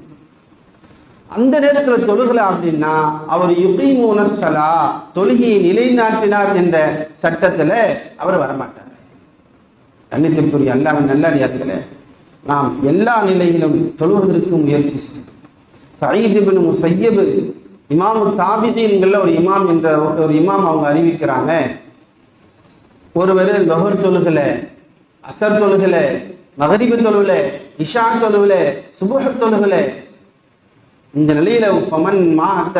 அந்த நேரத்துல தொழுகல அப்படின்னா அவர் யுகீமூன ஸலா, தொழுகையை நிலைநாட்டினார் என்ற சட்டத்துல அவர் வரமாட்டார். கண்ணியத்திற்குரிய அல்லாஹ்வின் நல்லடியார்களே, நாம் எல்லா நிலையிலும் தொழுவதற்கு முயற்சி செய்யும். சயீத் இப்னு முஸய்யப் இமாம் தாபிஈன்கள்ல ஒரு இமாம் என்ற ஒரு இமாம் அவங்க அறிவிக்கிறாங்க, ஒருவர் லுஹர் தொழுகல, அஸர் தொழுகல, மக்ரிப் தொழுகல, இஷா தொழுகல, சுபஹ் தொழுகல, இந்த நிலையில ஃபமன் மாஅத,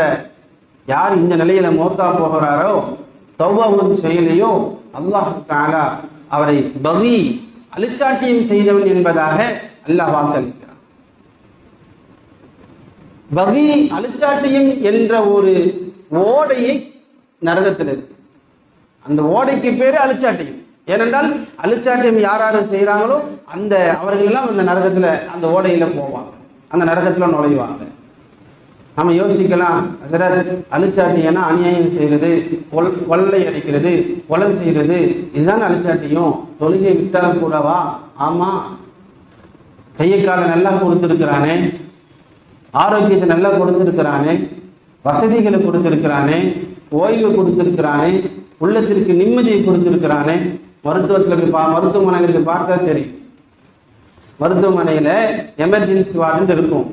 யார் இந்த நிலையில மௌத்தா போகிறாரோ, தௌபாவும் செய்யலையோ, அல்லாஹ் தஆலா அவரை பகி, அழுச்சாட்டியம் செய்தவன் என்பதாக அல்லாஹ் வாக்களிக்கிறான். பகி, அழுச்சாட்டியம் என்ற ஒரு ஓடையை நரகத்தில் இருக்கு. அந்த ஓடைக்கு பேரு அழுச்சாட்டியம். ஏனென்றால் அழுச்சாட்டியம் யார் செய்யறாங்களோ அந்த அவர்கள் எல்லாம் அந்த நரகத்துல, அந்த ஓடையில போவாங்க, அந்த நரகத்துல நுழைவாங்க. நம்ம யோசிக்கலாம், அழுச்சாட்டியம்னா அநியாயம் செய்யறது, கொள்ளை அடிக்கிறது, கொலை செய்யறது, இதுதான் அழுச்சாட்டியம். தொழுகை விட்டால் கூடவா? ஆமா, கையை காலை நல்லா கொடுத்துருக்கிறானே, ஆரோக்கியத்தை நல்லா கொடுத்துருக்கிறானே, வசதிகளை கொடுத்துருக்கிறானே, ஓய்வு கொடுத்துருக்கிறானே, உள்ளத்திற்கு நிம்மதியை கொடுத்துருக்கிறானே. மருத்துவமனைகளுக்கு பார்த்தா தெரியும், மருத்துவமனையில எமர்ஜென்சி வார்டு இருக்கும்.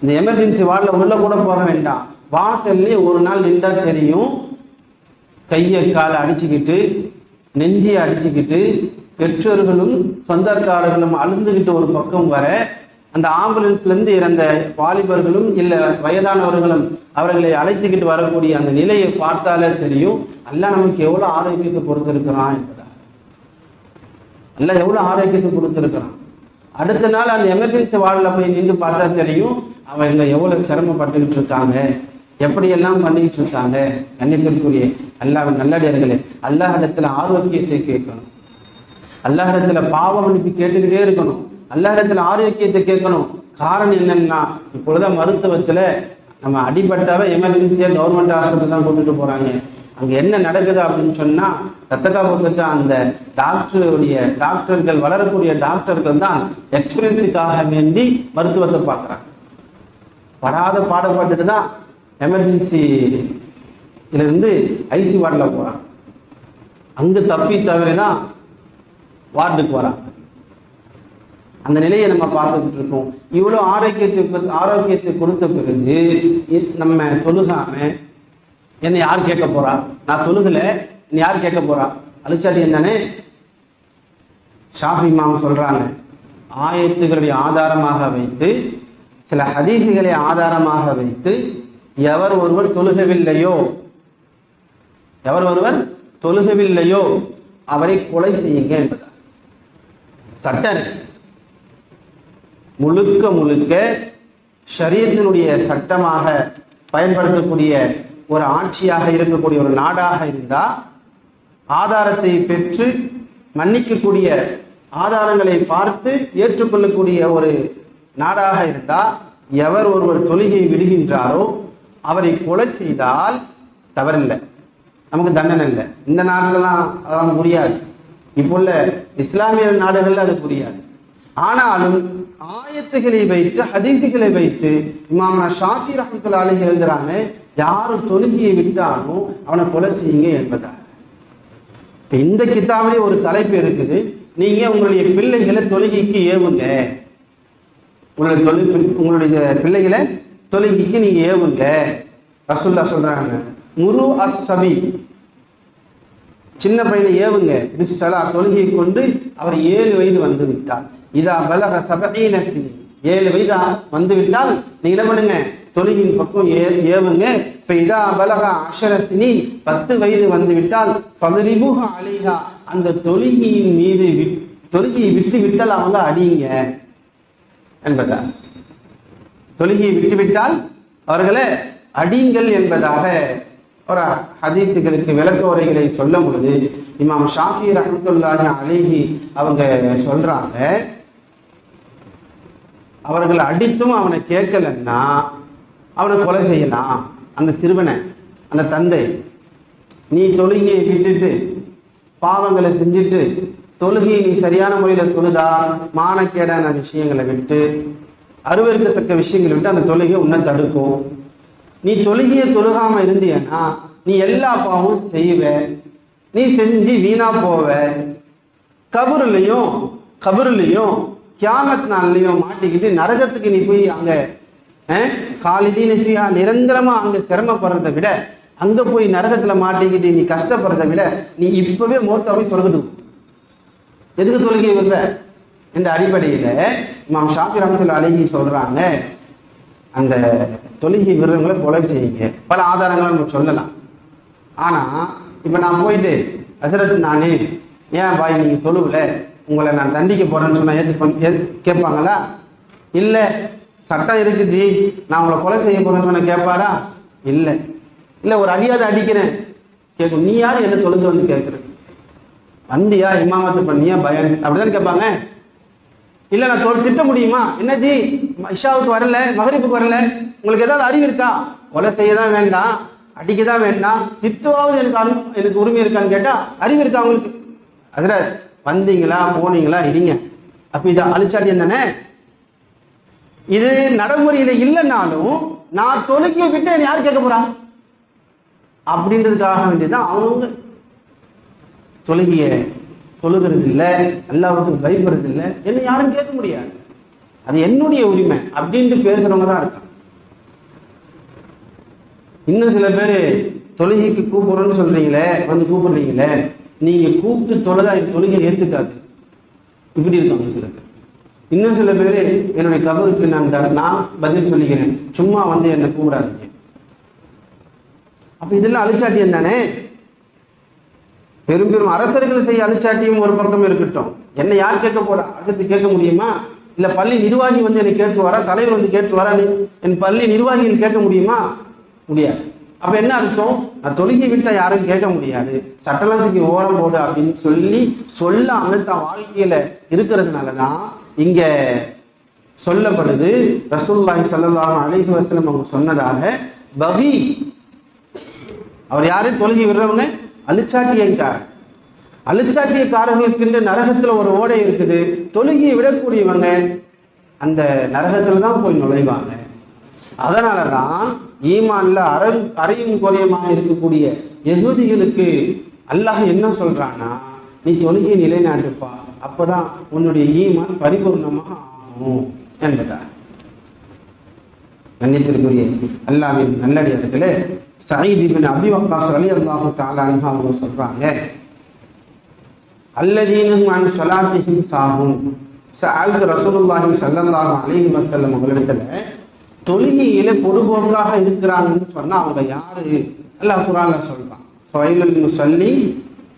இந்த எமர்ஜென்சி வார்டில் உள்ள கூட போக வேண்டாம், வாசல்லே ஒரு நாள் நின்றா தெரியும், கையை காலை அடிச்சுக்கிட்டு, நெஞ்சியை அடிச்சுக்கிட்டு, பெற்றோர்களும் சொந்தக்காரர்களும் அழுந்துகிட்டு ஒரு பக்கம் வர, அந்த ஆம்புலன்ஸ்ல இருந்து இறந்த வாலிபர்களும் இல்ல வயதானவர்களும் அவர்களை அழைத்துக்கிட்டு வரக்கூடிய அந்த நிலையை பார்த்தாலே தெரியும், அல்லாஹ் நமக்கு எவ்வளவு ஆரோக்கியத்தை கொடுத்திருக்கிறான் என்பதா. அல்லாஹ் எவ்வளவு ஆரோக்கியத்தை கொடுத்திருக்கிறான். அடுத்த நாள் அந்த எமர்ஜென்சி வார்டில் போய் நின்று பார்த்தா தெரியும், அவங்க எவ்வளவு சிரமப்பட்டுக்கிட்டு இருக்காங்க, எப்படியெல்லாம் பண்ணிக்கிட்டு இருக்காங்க. கண்ணியத்திற்குரிய அல்லாஹ்வின் நல்லடியார்களே, அல்லாஹ்விடத்துல ஆரோக்கியத்தை கேட்கணும், அல்லாஹ்விடத்துல பாவ மன்னிப்பு கேட்டுக்கிட்டே இருக்கணும், அல்லாஹ்விடத்துல ஆரோக்கியத்தை கேட்கணும். காரணம் என்னன்னா, இப்பொழுதுதான் மருத்துவத்துல நம்ம அடிபட்டாவே எமர்ஜென்சியா கவர்மெண்ட் ஹாஸ்பிட்டல் தான் கொண்டுட்டு போறாங்க. அங்க என்ன நடக்குது அப்படின்னு சொன்னா, ரத்தக்காப்பட்ட அந்த டாக்டர்கள், வளரக்கூடிய டாக்டர்கள் தான் எக்ஸ்பீரியன்ஸுக்காக வேண்டி மருத்துவத்தை பார்க்குறாங்க. படாத பாடப்பட்டுட்டு தான் எமர்ஜென்சில இருந்து ஐசி வார்டில் போறாங்க. அங்கு தப்பி தவிரதான் வார்டுக்கு வராங்க. அந்த நிலையை நம்ம பார்த்துக்கிட்டு இருக்கோம். இவ்வளவு ஆரோக்கியத்தை கொடுத்த பிறகு நம்ம தொழுகாம என்னை யார் கேட்க போறா? நான் தொழுகல, என்னை யார் கேட்க போறா? அழுச்சாட்டியம் தானே. ஷாஃபி இமாம் சொல்றாங்க, ஆயத்துக்களுடைய ஆதாரமாக வைத்து, சில ஹதீஸுகளை ஆதாரமாக வைத்து, எவர் ஒருவர் தொழுகவில்லையோ அவரை கொலை செய்யுங்க என்பதா சட்டம். முழுக்க ஷரியத்தினுடைய சட்டமாக பயன்படுத்தக்கூடிய ஒரு ஆட்சியாக இருக்கக்கூடிய ஒரு நாடாக இருந்தா, ஆதாரத்தை பெற்று மன்னிக்கக்கூடிய, ஆதாரங்களை பார்த்து ஏற்றுக்கொள்ளக்கூடிய ஒரு நாடாக இருந்தா, எவர் ஒருவர் தொழுகை விடுகின்றாரோ அவரை கொலை செய்தால் தவறில்லை, நமக்கு தண்டனை இல்லை. இந்த நாடுகள்லாம் அதெல்லாம் முடியாது, இப்போ உள்ள இஸ்லாமிய நாடுகள்ல அது புரியாது. ஆனாலும் ஆயத்துகளை வைத்து, ஹதீஸுகளை வைத்து இமாம் ஷாஃபி ரஹ்மத்துல்லாஹி அலைஹி எழுதுறாங்க, யாரு தொழுகையை விட்டாலும் அவனை கொலை செய்யுங்க என்பதா. இந்த கிதாபிலே ஒரு தலைப்பு இருக்குது, நீங்க உங்களுடைய பிள்ளைகளை தொழுகைக்கு ஏவுங்க, உங்களுடைய பிள்ளைகளை தொழுகைக்கு நீங்க ஏவுங்க. ரசூலுல்லாஹ் சொல்றாங்க, முரு அஸ்ஸபி, சின்ன பையனை ஏவுங்க, பிஸ்ஸலா, தொழுகையை கொண்டு அவர் 7 வயது வந்து விட்டார். இதா பலக 70 7 வயது வந்து விட்டால் நீங்க என்ன பண்ணுங்க, தொழுகையின் பக்கம் ஏவுங்க. இப்ப இதா பலக 10 10 வயது வந்து விட்டால் ஃபத்ரிபுஹ அலைஹா, அந்த தொழுகையின் மீது தொழுகையை விட்டு விட்டால் அவங்க அடியுங்க என்பதா. தொழுகையை விட்டுவிட்டால் அவர்களை அடியுங்கள் என்பதாக ஒரு ஹதீஸுகளுக்கு விளக்க உரைகளை சொல்லும் பொழுது, இமாம் ஷாஃபி ரஹ்மத்துல்லாஹி அலைஹி அவங்க சொல்றாங்க, அவர்களை அடித்தும் அவனை கேட்கலன்னா அவனை கொலை செய்யலாம். அந்த சிறுவனை, அந்த தந்தை, நீ தொழுகையை விட்டுட்டு பாவங்களை செஞ்சுட்டு தொழுகையை நீ சரியான முறையில் தொழுதா மானக்கேடான விஷயங்களை விட்டு அருவருக்கத்தக்க விஷயங்களை விட்டு அந்த தொழுகையை உன்னை தடுக்கும். நீ தொழுகையை தொழுகாம இருந்தீன்னா நீ எல்லா பாவமும் செய்வ, நீ செஞ்சு வீணா போவ, கபருலையும் கியாமத் நாள்லையும் மாட்டிக்கிட்டு நரகத்துக்கு நீ போய் அங்க காலிதீன ஃபிஹா நிரந்தரமா அங்க சிரமப்படுறதை விட அங்க போய் நரகத்துல மாட்டிக்கிட்டு நீ கஷ்டப்படுறதை விட நீ இப்பவே மோத்தாவே தொழுகுது. எதுக்கு தொழுகை வருவ என்ற அடிப்படையில இமாம் ஷாஃபி ரஹ்மத்துல்லாஹி அலைஹி சொல்றாங்க, அந்த தொழுகை விடுறவங்களை கொலை செய்யுங்க. பல ஆதாரங்களை நம்ம சொல்லலாம். ஆனா இப்ப நான் போயிட்டு ஹஸரத் நானே ஏன் பாய் நீங்க தொழுவுல உங்களை நான் தண்டிக்க போறேன்னு சொன்னா கேட்பாங்களா? இல்ல சட்டம் இருக்குது நான் உங்களை கொலை செய்ய போறேன்னு சொன்ன கேட்பாரா? இல்ல ஒரு அடியாத அடிக்கிறேன் கேட்கும். நீ யாரு என்ன தொழுது வந்து கேட்குறேன், வந்தியா இமாமத்து பண்ணியா பயன் அப்படிதான் கேட்பாங்க. இல்ல நான் திட்ட முடியுமா? என்ன ஜி இஷாவுக்கு வரல, மகரிப்புக்கு வரல, உங்களுக்கு ஏதாவது அறிவு இருக்கா? கொலை செய்ய தான் வேண்டாம், அடிக்க தான் வேண்டாம், திட்டுவாவது எனக்கு உரிமை இருக்கான்னு கேட்டா அறிவு இருக்கா உங்களுக்கு? அதுல வந்தீங்களா போனீங்களா இருங்க. அப்ப இதை அழிச்சாட்டி என்னன்னு இது நடைமுறையில இல்லைன்னாலும் நான் தொழுகையை விட்டு யார் கேட்க போறான் அப்படின்றதுக்காக வேண்டியதான் அவங்க தொழுகைய தொழுகிறது இல்லை, அல்லாஹ்வுக்கு பயப்படுறது இல்லை, என்ன யாரும் கேட்க முடியாது, அது என்னுடைய உரிமை அப்படின்ட்டு பேசுறவங்க தான் இருக்காங்க. இன்னும் சில பேர் தொழுகைக்கு கூப்பிடுறோன்னு சொல்றீங்களே, வந்து கூப்பிடுறீங்களே, நீங்க கூப்பிட்டு தொழுதா தொழுகை ஏற்றுக்காது இப்படி இருக்காங்க சில பேர். இன்னும் சில பேர் என்னுடைய கபருக்கு நான் பதில் சொல்லிக்கிறேன், சும்மா வந்து என்னை கூப்பிடாதீங்க. அப்ப இதெல்லாம் அழிச்சாட்டியம் தானே. பெரும் பெரும் அரசர்கள் செய்ய அழிச்சாட்டியும் ஒரு பக்கம் இருக்கட்டும், என்ன யார் கேட்க போறா? அடுத்து கேட்க முடியுமா? இல்ல பள்ளி நிர்வாகி வந்து என்னை கேட்டு வரா, தலைவர் வந்து கேட்டு வரா, என் பள்ளி நிர்வாகிகள் கேட்க முடியுமா? முடியாது. அப்ப என்ன அர்த்தம்? நான் தொழுகை விட்டா யாரும் கேட்க முடியாது, சட்டலத்துக்கு ஓரம் போடு அப்படின்னு சொல்லாம தான் வாழ்க்கையில இருக்கிறதுனாலதான் இங்க சொல்லப்படுது. ரசூலுல்லாஹி ஸல்லல்லாஹு அலைஹி வஸல்லம் அவங்க சொன்னதாக பகி, அவர் யாரு? தொழுகை விடுறவங்க அழிச்சாட்டியக்காரர்களுக்கு நரகத்துல ஒரு ஓடை இருக்குது. தொழுகையை விடக்கூடியவங்க அந்த நரகத்துல தான் போய் நுழைவாங்க. அதனாலதான் ஈமான்ல அறையும் குறையமாக இருக்கக்கூடிய யஹூதிகளுக்கு அல்லாஹ் என்ன சொல்றான்னா, நீ தொழுகையை நிலைநாட்டுப்பா, அப்பதான் உன்னுடைய ஈமான் பரிபூர்ணமாக ஆகும் என்பதா. கண்ணியத்திற்குரிய அல்லாஹ்வின் நல்லடியார்களே, சயீத் இப்னு அபி வக்காஸ் ரலியல்லாஹு தஆலா அன்ஹு அவங்க சொல்றாங்க, அல்லதீனும் அன் ஸலாத்திஹிம் சாஹூன். சஅல்து ரசூலுல்லாஹி ஸல்லல்லாஹு அலைஹி வஸல்லம் அவர்களிடத்துல தொழுகையில பொறுப்போக்காக இருக்கிறாங்கன்னு சொன்னா அவங்க யாரு? அல்லாஹ் குர்ஆன்ல சொல்றான், ஃபைலுல் முஸல்லி,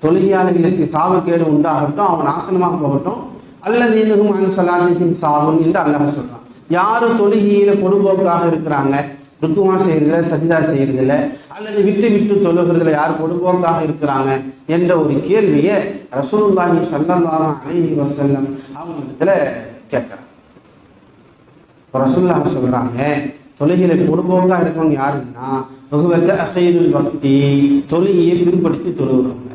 தொழுகையாளர்களுக்கு சாவுக்கேடு உண்டாகட்டும், அவன் நாசனமாக போகட்டும், அல்லதீனும் அன் ஸலாத்திஹிம் சாஹூன் என்று அல்லாஹ் சொல்றான். யாரு தொழுகையில பொறுப்போக்காக இருக்கிறாங்க, ருக்குவா செய்யறதுல, சஜிதா செய்யறதுல, அல்லது விட்டு தொழுகிறதுல யார் பொறுப்போக்காக இருக்கிறாங்க என்ற ஒரு கேள்வியை ரசூலுல்லாஹி ஸல்லல்லாஹு அலைஹி வஸல்லம் அவங்க இடத்துல கேட்கிறாங்க. ரசூலுல்லாஹ் சொல்றாங்க, தொழுகையில பொறுப்போக்கா இருக்கவங்க யாருன்னா தொழுகையை பின்படுத்தி தொழுகிறவங்க,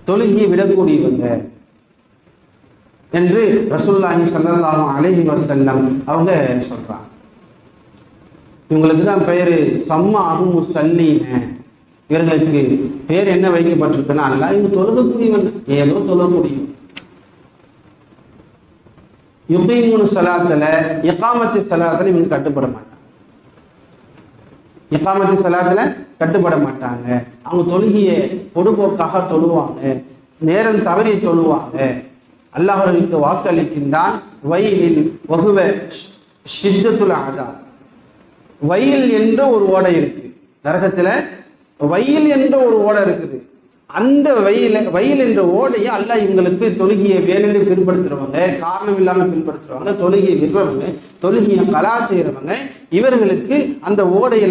தொழுகையை விடக்கூடியவங்க என்று ரசூலுல்லாஹி ஸல்லல்லாஹு அலைஹி வஸல்லம் அவங்க சொல்றாங்க. இவங்களுக்கு தான் பெயரு சம்மாஹு முஸல்லீன. இவர்களுக்கு பேர் என்ன வைக்கப்பட்டிருக்குன்னா, அல்ல இவங்க தொழுகக்கூடியவங்க, ஏதோ தொழக்கூடியவங்க. யுகீமுன ஸலாத்துல, இகாமத்து ஸலாத்துல இவங்க கட்டுப்பட மாட்டாங்க. இகாமத்து ஸலாத்துல கட்டுப்பட மாட்டாங்க. அவங்க தொழுகையை பொடுபோக்காக தொழுவாங்க, நேரம் தவறி தொழுவாங்க. அல்லாஹ் அவர்களுக்கு வாக்களிக்கின்றான், வயலில் வகுவ ஷித்தத்துல் அஸாப். வயல் என்ற ஒரு ஓடை இருக்கு நரகத்துல, வயல் என்ற ஒரு ஓடை இருக்குது. அந்த வயல் என்ற ஓடையை அல்லாஹ் இவங்களுக்கு தொழுகையை வேணும்னு பின்படுத்துறவங்க, காரணம் இல்லாம பின்படுத்துறவங்க, தொழுகையை விடுறவங்க, தொழுகையை கலா செய்யறவங்க, இவர்களுக்கு அந்த ஓடையை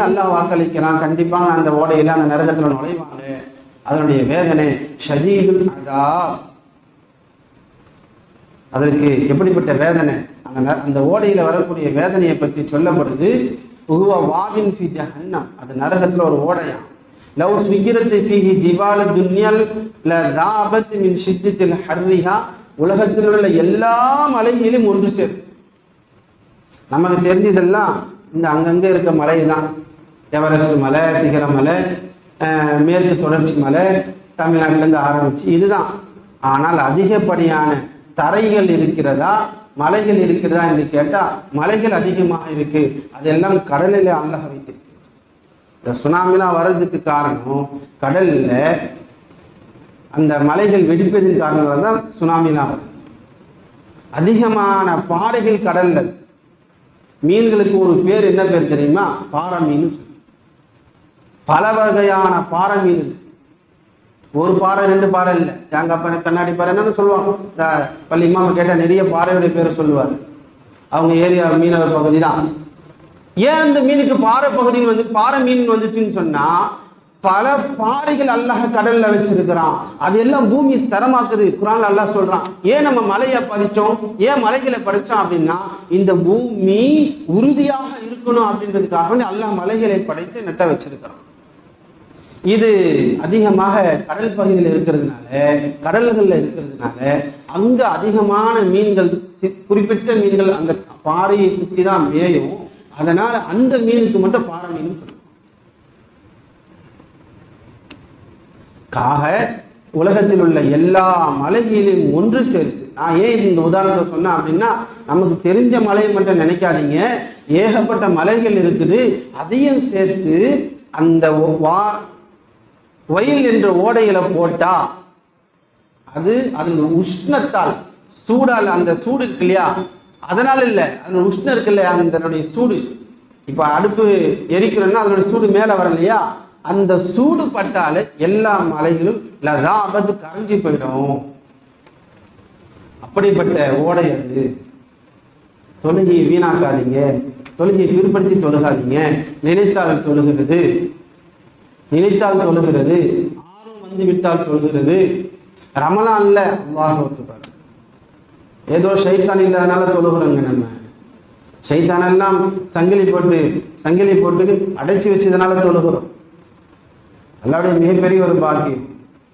அல்லாஹ் வாக்களிக்கிறான், கண்டிப்பாக அந்த ஓடையில அந்த நரகத்துல நுழைவாங்க அதனுடைய வேதனை ஷதீதுல் அஸாப். அதற்கு எப்படிப்பட்ட வேதனை, அந்த ஓடையில வரக்கூடிய வேதனையை பற்றி சொல்லப்படுது. உஹுவ வாவின் ஃபீ ஜஹன்னம், அது நரகத்துல ஒரு ஓடையா. லவ் சுகிரத்து ஃபீஹி ஜிபாலு துன்யல் லஸாபத் மின் ஷித்தத்தில் ஹர்ரிஹா, உலகத்தில் உள்ள எல்லா மலைகளிலும் ஒன்று சேரும். நமக்கு தெரிஞ்சதெல்லாம் இந்த அங்கங்க இருக்க மலை தான். எவரெஸ்ட் மலை, சிகர மலை, மேற்கு தொடர்ச்சி மலை, தமிழ்நாட்டிலேருந்து ஆரம்பிச்சு இதுதான். ஆனால் அதிகப்படியான தரைகள் இருக்கிறதா, மலைகள் இருக்கிறதா என்று கேட்டால் மலைகள் அதிகமாக இருக்கு. அதெல்லாம் கடலில் அல்லாஹ் வைத்து. இந்த சுனாமிலாம் வர்றதுக்கு காரணம் கடல்ல அந்த மலைகள் வெடிப்பதின் காரணமாக தான் சுனாமிலாம் வருது. அதிகமான பாறைகள் கடல்ல. மீன்களுக்கு ஒரு பேர் என்ன பேர் தெரியுமா? பாறை மீன். பல வகையான பாறை மீன். ஒரு பாறை ரெண்டு பாறை இல்லை, தேங்காய் பாறை, கண்ணாடி பாறை என்னன்னு சொல்லுவாங்க. பள்ளி இமாம கேட்டால் நிறைய பாறையுடைய பேரை சொல்லுவார். அவங்க ஏரியா மீனவர் பகுதி தான். ஏன் அந்த மீனுக்கு பாறை பகுதி பாறை மீன் வந்துச்சுன்னு சொன்னா, பல பாறைகள் அல்லாஹ் கடல்ல வச்சிருக்கிறான். அது எல்லாம் பூமி தரமாக்குது. குர்ஆன்ல அல்லாஹ் சொல்றான், ஏன் நம்ம மலையை பதிச்சோம், ஏன் மலைகளை படைச்சோம் அப்படின்னா, இந்த பூமி உறுதியாக இருக்கணும் அப்படின்றதுக்காக அல்லாஹ் மலைகளை படைத்து நட்ட வச்சிருக்கிறான். இது அதிகமாக கடல் பகுதியில் இருக்கிறதுனால, கடல்கள்ல இருக்கிறதுனால அங்க அதிகமான மீன்கள், குறிப்பிட்ட மீன்கள் அந்த பாறையை சுற்றி தான் மேயும். அதனால அந்த மீனுக்கு மட்டும் பாறை மீன் சொல்லுவோம். காக உலகத்தில் உள்ள எல்லா மலைகளிலும் ஒன்று சேர்த்து. நான் ஏன் இந்த உதாரணத்தை சொன்னேன் அப்படின்னா, நமக்கு தெரிஞ்ச மலையை மட்டும் நினைக்காதீங்க, ஏகப்பட்ட மலைகள் இருக்குது. அதையும் சேர்த்து அந்த வயல் என்ற ஓடையில போட்டா அது உஷ்ணத்தால், சூடால், அந்த சூடு இருக்கு இல்லையா, அதனால இல்ல, அந்த உஷ்ணம் இருக்கு இல்லையா, அதனுடைய சூடு. இப்ப அடுப்பு எரிக்கிறோம்னா அதனுடைய சூடு மேல வர இல்லையா, அந்த சூடு பட்டால எல்லா மலைகளும் லஸாபத் கரைஞ்சி போயிடும். அப்படிப்பட்ட ஓடை அது. தொழுகையை வீணாக்காதீங்க, தொழுகையை பிற்படுத்தி தொழுகாதீங்க. நினைத்தால் தொழுகிறது, நினைத்தால் தொழுகிறது, ஆர்வம் வந்து விட்டால் தொழுகிறது. ரமலான்ல அல்லாஹ் ஒத்துப்பார். ஏதோ ஷைத்தான் இல்லாதனால தொழுகிறோங்க. நம்ம ஷைத்தான் எல்லாம் சங்கிலி போட்டு அடைச்சி வச்சதுனால தொழுகிறோம். அல்லாவுடைய மிகப்பெரிய ஒரு பாக்கியம்.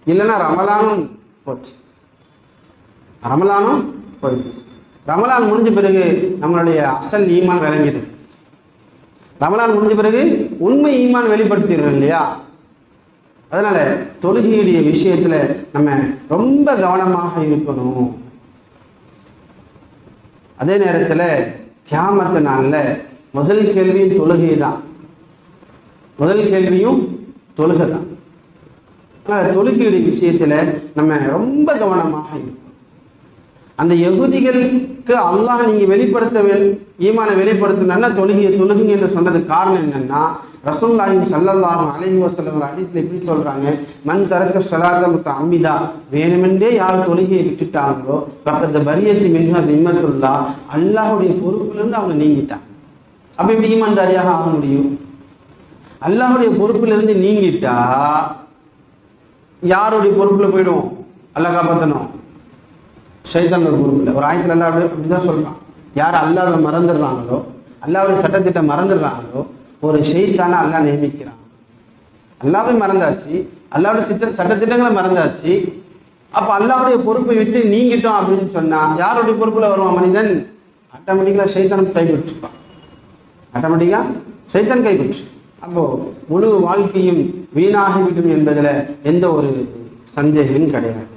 இல்லைன்னா ரமலானும் போச்சு, ரமலானும் போயிடுச்சு. ரமலான் முடிஞ்ச பிறகு நம்மளுடைய அசல் ஈமான் விளங்கிடுது. ரமலான் முடிஞ்ச பிறகு உண்மை ஈமான் வெளிப்படுத்திடுறோம் இல்லையா. அதனால தொழுகையுடைய விஷயத்துல நம்ம ரொம்ப கவனமாக இருக்கணும். அதே நேரத்தில் கியாமத்து நாள்ல முதல் கேள்வியும் தொழுகை தான். முதல் கேள்வியும் தொழுகை தான். தொழுகையுடைய விஷயத்துல நம்ம ரொம்ப கவனமாக இருக்கணும். அந்த யகூதிகளுக்கு அல்லாஹ் நீங்க வெளிப்படுத்த ஈமானை வெளிப்படுத்தினா தொழுகைங்க என்று சொன்னதுக்கு காரணம் என்னன்னா, ரசூலுல்லாஹி ஸல்லல்லாஹு அலைஹி வஸல்லம் ஹதீஸ்ல எப்படி சொல்றாங்க, மன் தரக்க ஸலாத முத்தஅம்மிதா, வேணுமென்றே யார் தொழுகையை விட்டுட்டாங்களோ பக்கத்து பரியத்தி மின்ஹா திம்மத்துல்லா, அல்லாஹ்வுடைய பொறுப்பிலிருந்து அவங்க நீங்கிட்டாங்க. அப்ப எப்படி ஈமான்தாரியாக ஆக முடியும்? அல்லாஹ்வுடைய பொறுப்பிலிருந்து நீங்கிட்டா யாருடைய பொறுப்புல போயிடும்? அல்லாஹ் காப்பாற்றணும். ஷைத்தான் பொறுப்புல. ஒரு ஆயத்துல எல்லாம் அப்படிதான் சொல்றான், யார் அல்லாஹ்வை மறந்துடுறாங்களோ, அல்லாஹ்வுடைய சட்டத்திட்ட மறந்துடுறாங்களோ, ஒரு ஷைத்தான அல்லாஹ் நியமிக்கிறான். அல்லாஹ்வை மறந்தாச்சு, அல்லாஹ்வுடைய சட்டத்திட்டங்களை மறந்தாச்சு. அப்ப அல்லாஹ்வுடைய பொறுப்பை விட்டு நீங்கிட்டோம் அப்படின்னு சொன்னா யாருடைய பொறுப்புல வருவான் மனிதன்? ஆட்டோமேட்டிக்கா ஷைத்தான் கைவிட்டுருப்பான். ஆட்டோமேட்டிக்கா ஷைத்தான் கைவிட்டு. அப்போ முழு வாழ்க்கையும் வீணாகிவிடும் என்பதுல எந்த ஒரு சந்தேகமும் கிடையாது.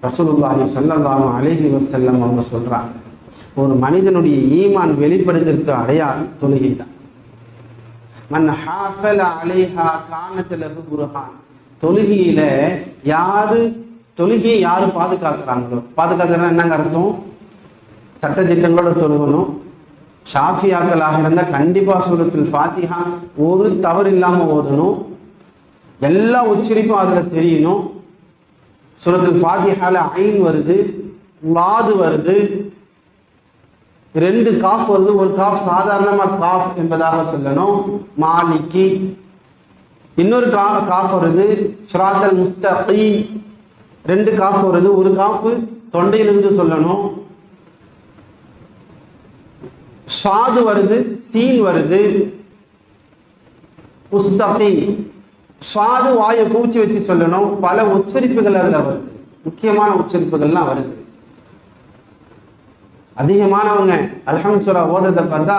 ரசூலுல்லாஹி ஸல்லல்லாஹு அலைஹி வஸல்லம் அவங்க சொல்றாங்க, ஒரு மனிதனுடைய ஈமான் வெளிப்படுவதற்கு அடையாளம் தொழுகை தான். மன் ஹாஃபல அலைஹா கானத் லஹு புர்ஹான். தொழுகையில தொழுகையை யாரு பாதுகாக்கிறாங்களோ, பாதுகாக்கிறா என்னங்க அர்த்தம்? சட்டத்திட்டங்களோட தொழுகணும். ஷாஃபியாக்களாக இருந்தால் கண்டிப்பா சூரத்துல் ஃபாத்திஹா ஒரு தவறு இல்லாம ஓதணும். எல்லா உச்சரிப்பும் அதுல தெரியணும். சூரத்துல் ஃபாத்திஹால ஐன் வருது, வாது வருது, 2 காஃப் வருது. ஒரு காஃப் சாதாரணமா காஃப் என்பதாக சொல்லணும். மாலிக்கி இன்னொரு காஃப் வருது சிராத்தல் முஸ்தகீம், 2 காஃப் வருது. ஒரு காஃப் தொண்டையிலிருந்து சொல்லணும். ஷாது வருது, சீன் வருது. முஸ்தகீம் ஷாது வாயை பூச்சி வச்சு சொல்லணும். பல உச்சரிப்புகள் அதில் வருது, முக்கியமான உச்சரிப்புகள்லாம் வருது. அதிகமானவங்க அல்ஹம்து சூரா ஓதுறத பார்த்தா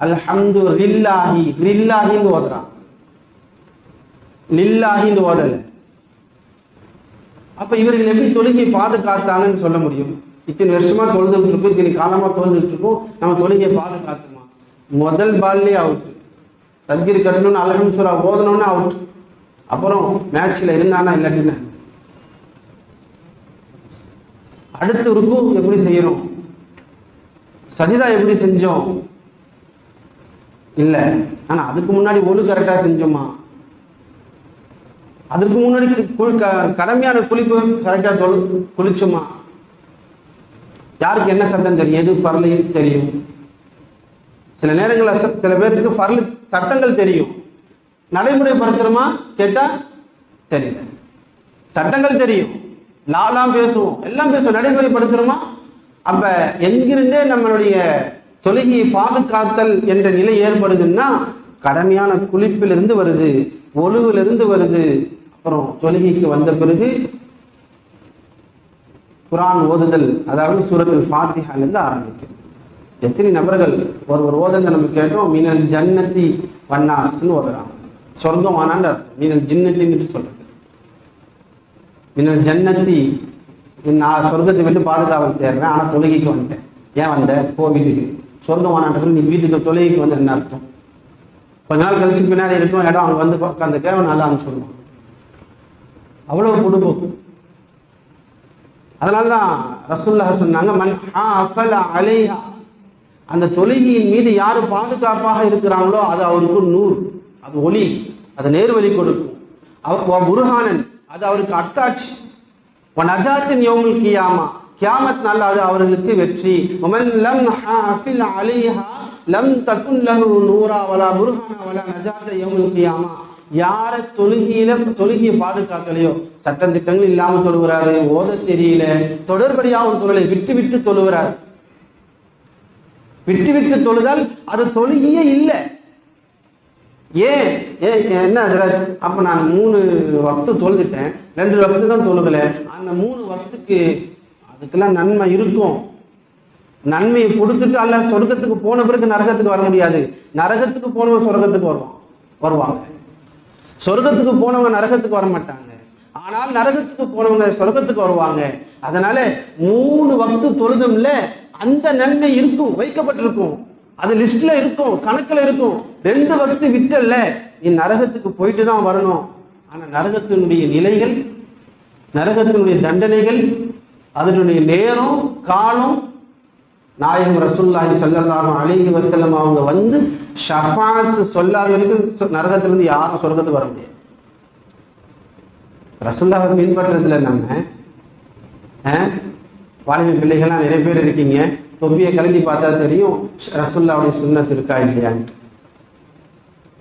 அல்ஹம்து லில்லாஹி லில்லாஹின்னு ஓதுறான், லில்லாஹின்னு ஓதல. அப்ப இவர்கள் எப்படி தொழுகையை பாதுகாத்தாங்கன்னு சொல்ல முடியும்? இத்தனை வருஷமா தொழுதுட்டு இருக்கும், இத்தனை காலமா தொழுதுட்டு இருக்கும், நம்ம தொழுகையை பாதுகாத்துமா? முதல் பால்லே அவுட். தக்பீர் கட்டணும்னு அல்ஹம்து சூரா ஓதணும்னு அவுட். அப்புறம் மேட்ச்ல இருந்தானா இல்லாட்டினா அடுத்து ருக்கு எப்படி செய்யணும், சஜிதா எப்படி செஞ்சோம் இல்ல, ஆனா அதுக்கு முன்னாடி ஒழு கரெக்டா செஞ்சோமா? அதுக்கு முன்னாடி கடமையான குளிப்பு கரெக்டா குளிச்சோமா? யாருக்கு என்ன சட்டம் தெரியும், எது பரலையும் தெரியும். சில நேரங்களில் சில பேருக்கு பரல் சட்டங்கள் தெரியும், நடைமுறைப்படுத்துறோமா கேட்டா தெரியல. சட்டங்கள் தெரியும், லாலாம் பேசுவோம், எல்லாம் பேசுவோம், நடைமுறைப்படுத்துறோமா? அப்ப எங்கிருந்தே நம்மளுடைய தொழுகையை பாதுகாத்தல் என்ற நிலை ஏற்படுதுன்னா கடமையான குளிப்பிலிருந்து வருது, ஒழுவிலிருந்து வருது. அப்புறம் தொழுகைக்கு வந்த பிறகு குர்ஆன் ஓதுதல், அதாவது சூரத்துல் ஃபாத்திஹாலிருந்து ஆரம்பிக்கும். எத்தனை நபர்கள் ஒரு ஓதுதல் நம்ம கேட்டோம், மீனல் ஜன்னத்தி வன்னாஸ்ன்னு ஓதுறாங்க. சொர்க்கம் ஆனான்னு அர்த்தம், மீனல் ஜின்னத்தின்னு சொல்றது. மீனல் ஜன்னத்தி, நான் சொர்க்கத்தை விட்டு பாதுகாவல் தேடுறேன், ஆனா தொழுகைக்கு வந்துட்டேன். ஏன் வந்த? போ வீட்டுக்கு. சொர்க்கம் ஆனான்றதுக்கு நீ வீட்டுக்கு தொழுகைக்கு வந்து என்ன அர்த்தம்? கொஞ்ச நாள் கழிச்சு பின்னாடி இருக்கும் இடம், அவங்க வந்து அந்த தேவை நல்லா சொல்லுவாங்க. அவ்வளவு குடும்பம். அதனாலதான் ரசூலுல்லாஹ் சொன்னாங்க, மன் ஹாஃபல அலைஹா, அந்த தொழுகையின் மீது யாரு பாதுகாப்பாக இருக்கிறாங்களோ அது அவருக்கு நூர், அது ஒளி, அது நேர்வழி கொடுக்கும். புர்ஹானன், அது அவருக்கு அத்தாட்சி. நஜாத்தின் யௌமுல் கியாமா, கியாமத் நாள் அது அவர்களுக்கு வெற்றி. வமன் லம் ஹாஃபில் அலைஹா லம் தகுன் லஹு நூரா வலா புர்ஹானா வலா நஜாத யௌமுல் கியாமா. யார தொழுகையை பாதுகாக்கலையோ, சட்டம் திட்டங்கள் இல்லாம தொழுகிறாரு, ஓத தெரியல, தொடர்படியாக தொழிலை விட்டு விட்டு தொழுகிறார். விட்டு விட்டு தொழுதால் அது தொழுகையே இல்லை. ஏன் என்ன? அப்ப நான் 3 வக்து தொழுதுட்டேன், 2 வக்து தான் தொழுகல. அந்த 3 வக்துக்கு அதுக்கெல்லாம் நன்மை இருக்கும். நன்மையை கொடுத்துட்டு அல்ல சொர்க்கத்துக்கு போன பிறகு நரகத்துக்கு வர முடியாது. நரகத்துக்கு போனவங்க சொர்க்கத்துக்கு வருவாங்க. சொர்க்கத்துக்கு போனவங்க நரகத்துக்கு வர மாட்டாங்க. ஆனால் நரகத்துக்கு போனவங்க சொர்க்கத்துக்கு வருவாங்க. அதனால 3 வக்து தொழுதும்ல அந்த நன்மை இருக்கும், வைக்கப்பட்டிருக்கும், அது லிஸ்ட்ல இருக்கும், கணக்குல இருக்கும். 2 வக்து விட்டல்ல, நீ நரகத்துக்கு போயிட்டு தான் வரணும். ஆனா நரகத்தினுடைய நிலைகள், நரகத்தினுடைய தண்டனைகள், அதனுடைய நேரம் காலம், நாயகம் ரசூலுல்லாஹி ஸல்லல்லாஹு அலைஹி வஸல்லம் அவங்க வந்து ஷஃபாஅத் சொல்லாத வரைக்கும் நரகத்திலிருந்து யாரும் சொர்க்கத்துக்கு வர முடியாது. ரசூலுல்லாஹை பின்பற்றதுல நம்ம வாலிப பிள்ளைகள்லாம் நிறைய பேர் இருக்கீங்க, தொப்பியை கலட்டி பார்த்தா தெரியும் ரசூலுல்லாஹ்வுடைய சுன்னத் இருக்கா இல்லையான்னு.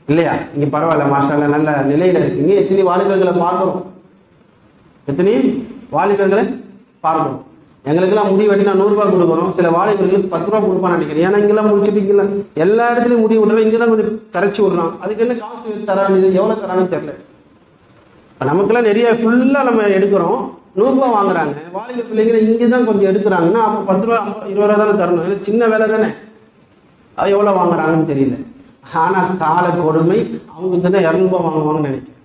இல்லையா? இங்க பரவாயில்ல, மாஷாஅல்லாஹ் நல்ல நிலையில இருக்கீங்க. எத்தனை வாலிபர்களை பார்க்கிறோம், எத்தனை வாலிபர்களை பார்க்கிறோம். எங்களுக்கெல்லாம் முடி வெட்டினா 100 ரூபாய் கொடுக்குறோம், சில வாலிபர்களுக்கு 10 ரூபாய் கொடுப்பான்னு நினைக்கிறேன். ஏன்னா இங்கெல்லாம் முடிச்சுட்டு எல்லா இடத்துலையும் முடி விடுறோம், இங்கெல்லாம் கொஞ்சம் கரைச்சி விடுறான். அதுக்கு என்ன காசு தரான்னு, எவ்வளவு தரான்னு தெரியல. இப்போ நமக்கெல்லாம் நிறைய ஃபுல்லாக நம்ம எடுக்கிறோம், 100 ரூபாய் வாங்குறாங்க. வாலிப பிள்ளைங்களை இங்கே தான் கொஞ்சம் எடுக்கிறாங்கன்னா அப்போ 10 ரூபா 20 ரூபா தானே தரணும். ஏன்னா சின்ன வேலை தானே, அது எவ்வளோ வாங்குறாங்கன்னு தெரியல. ஆனால் கால கொடுமை, அவங்க தான் 200 ரூபாய் வாங்குவாங்கன்னு நினைக்கிறேன்.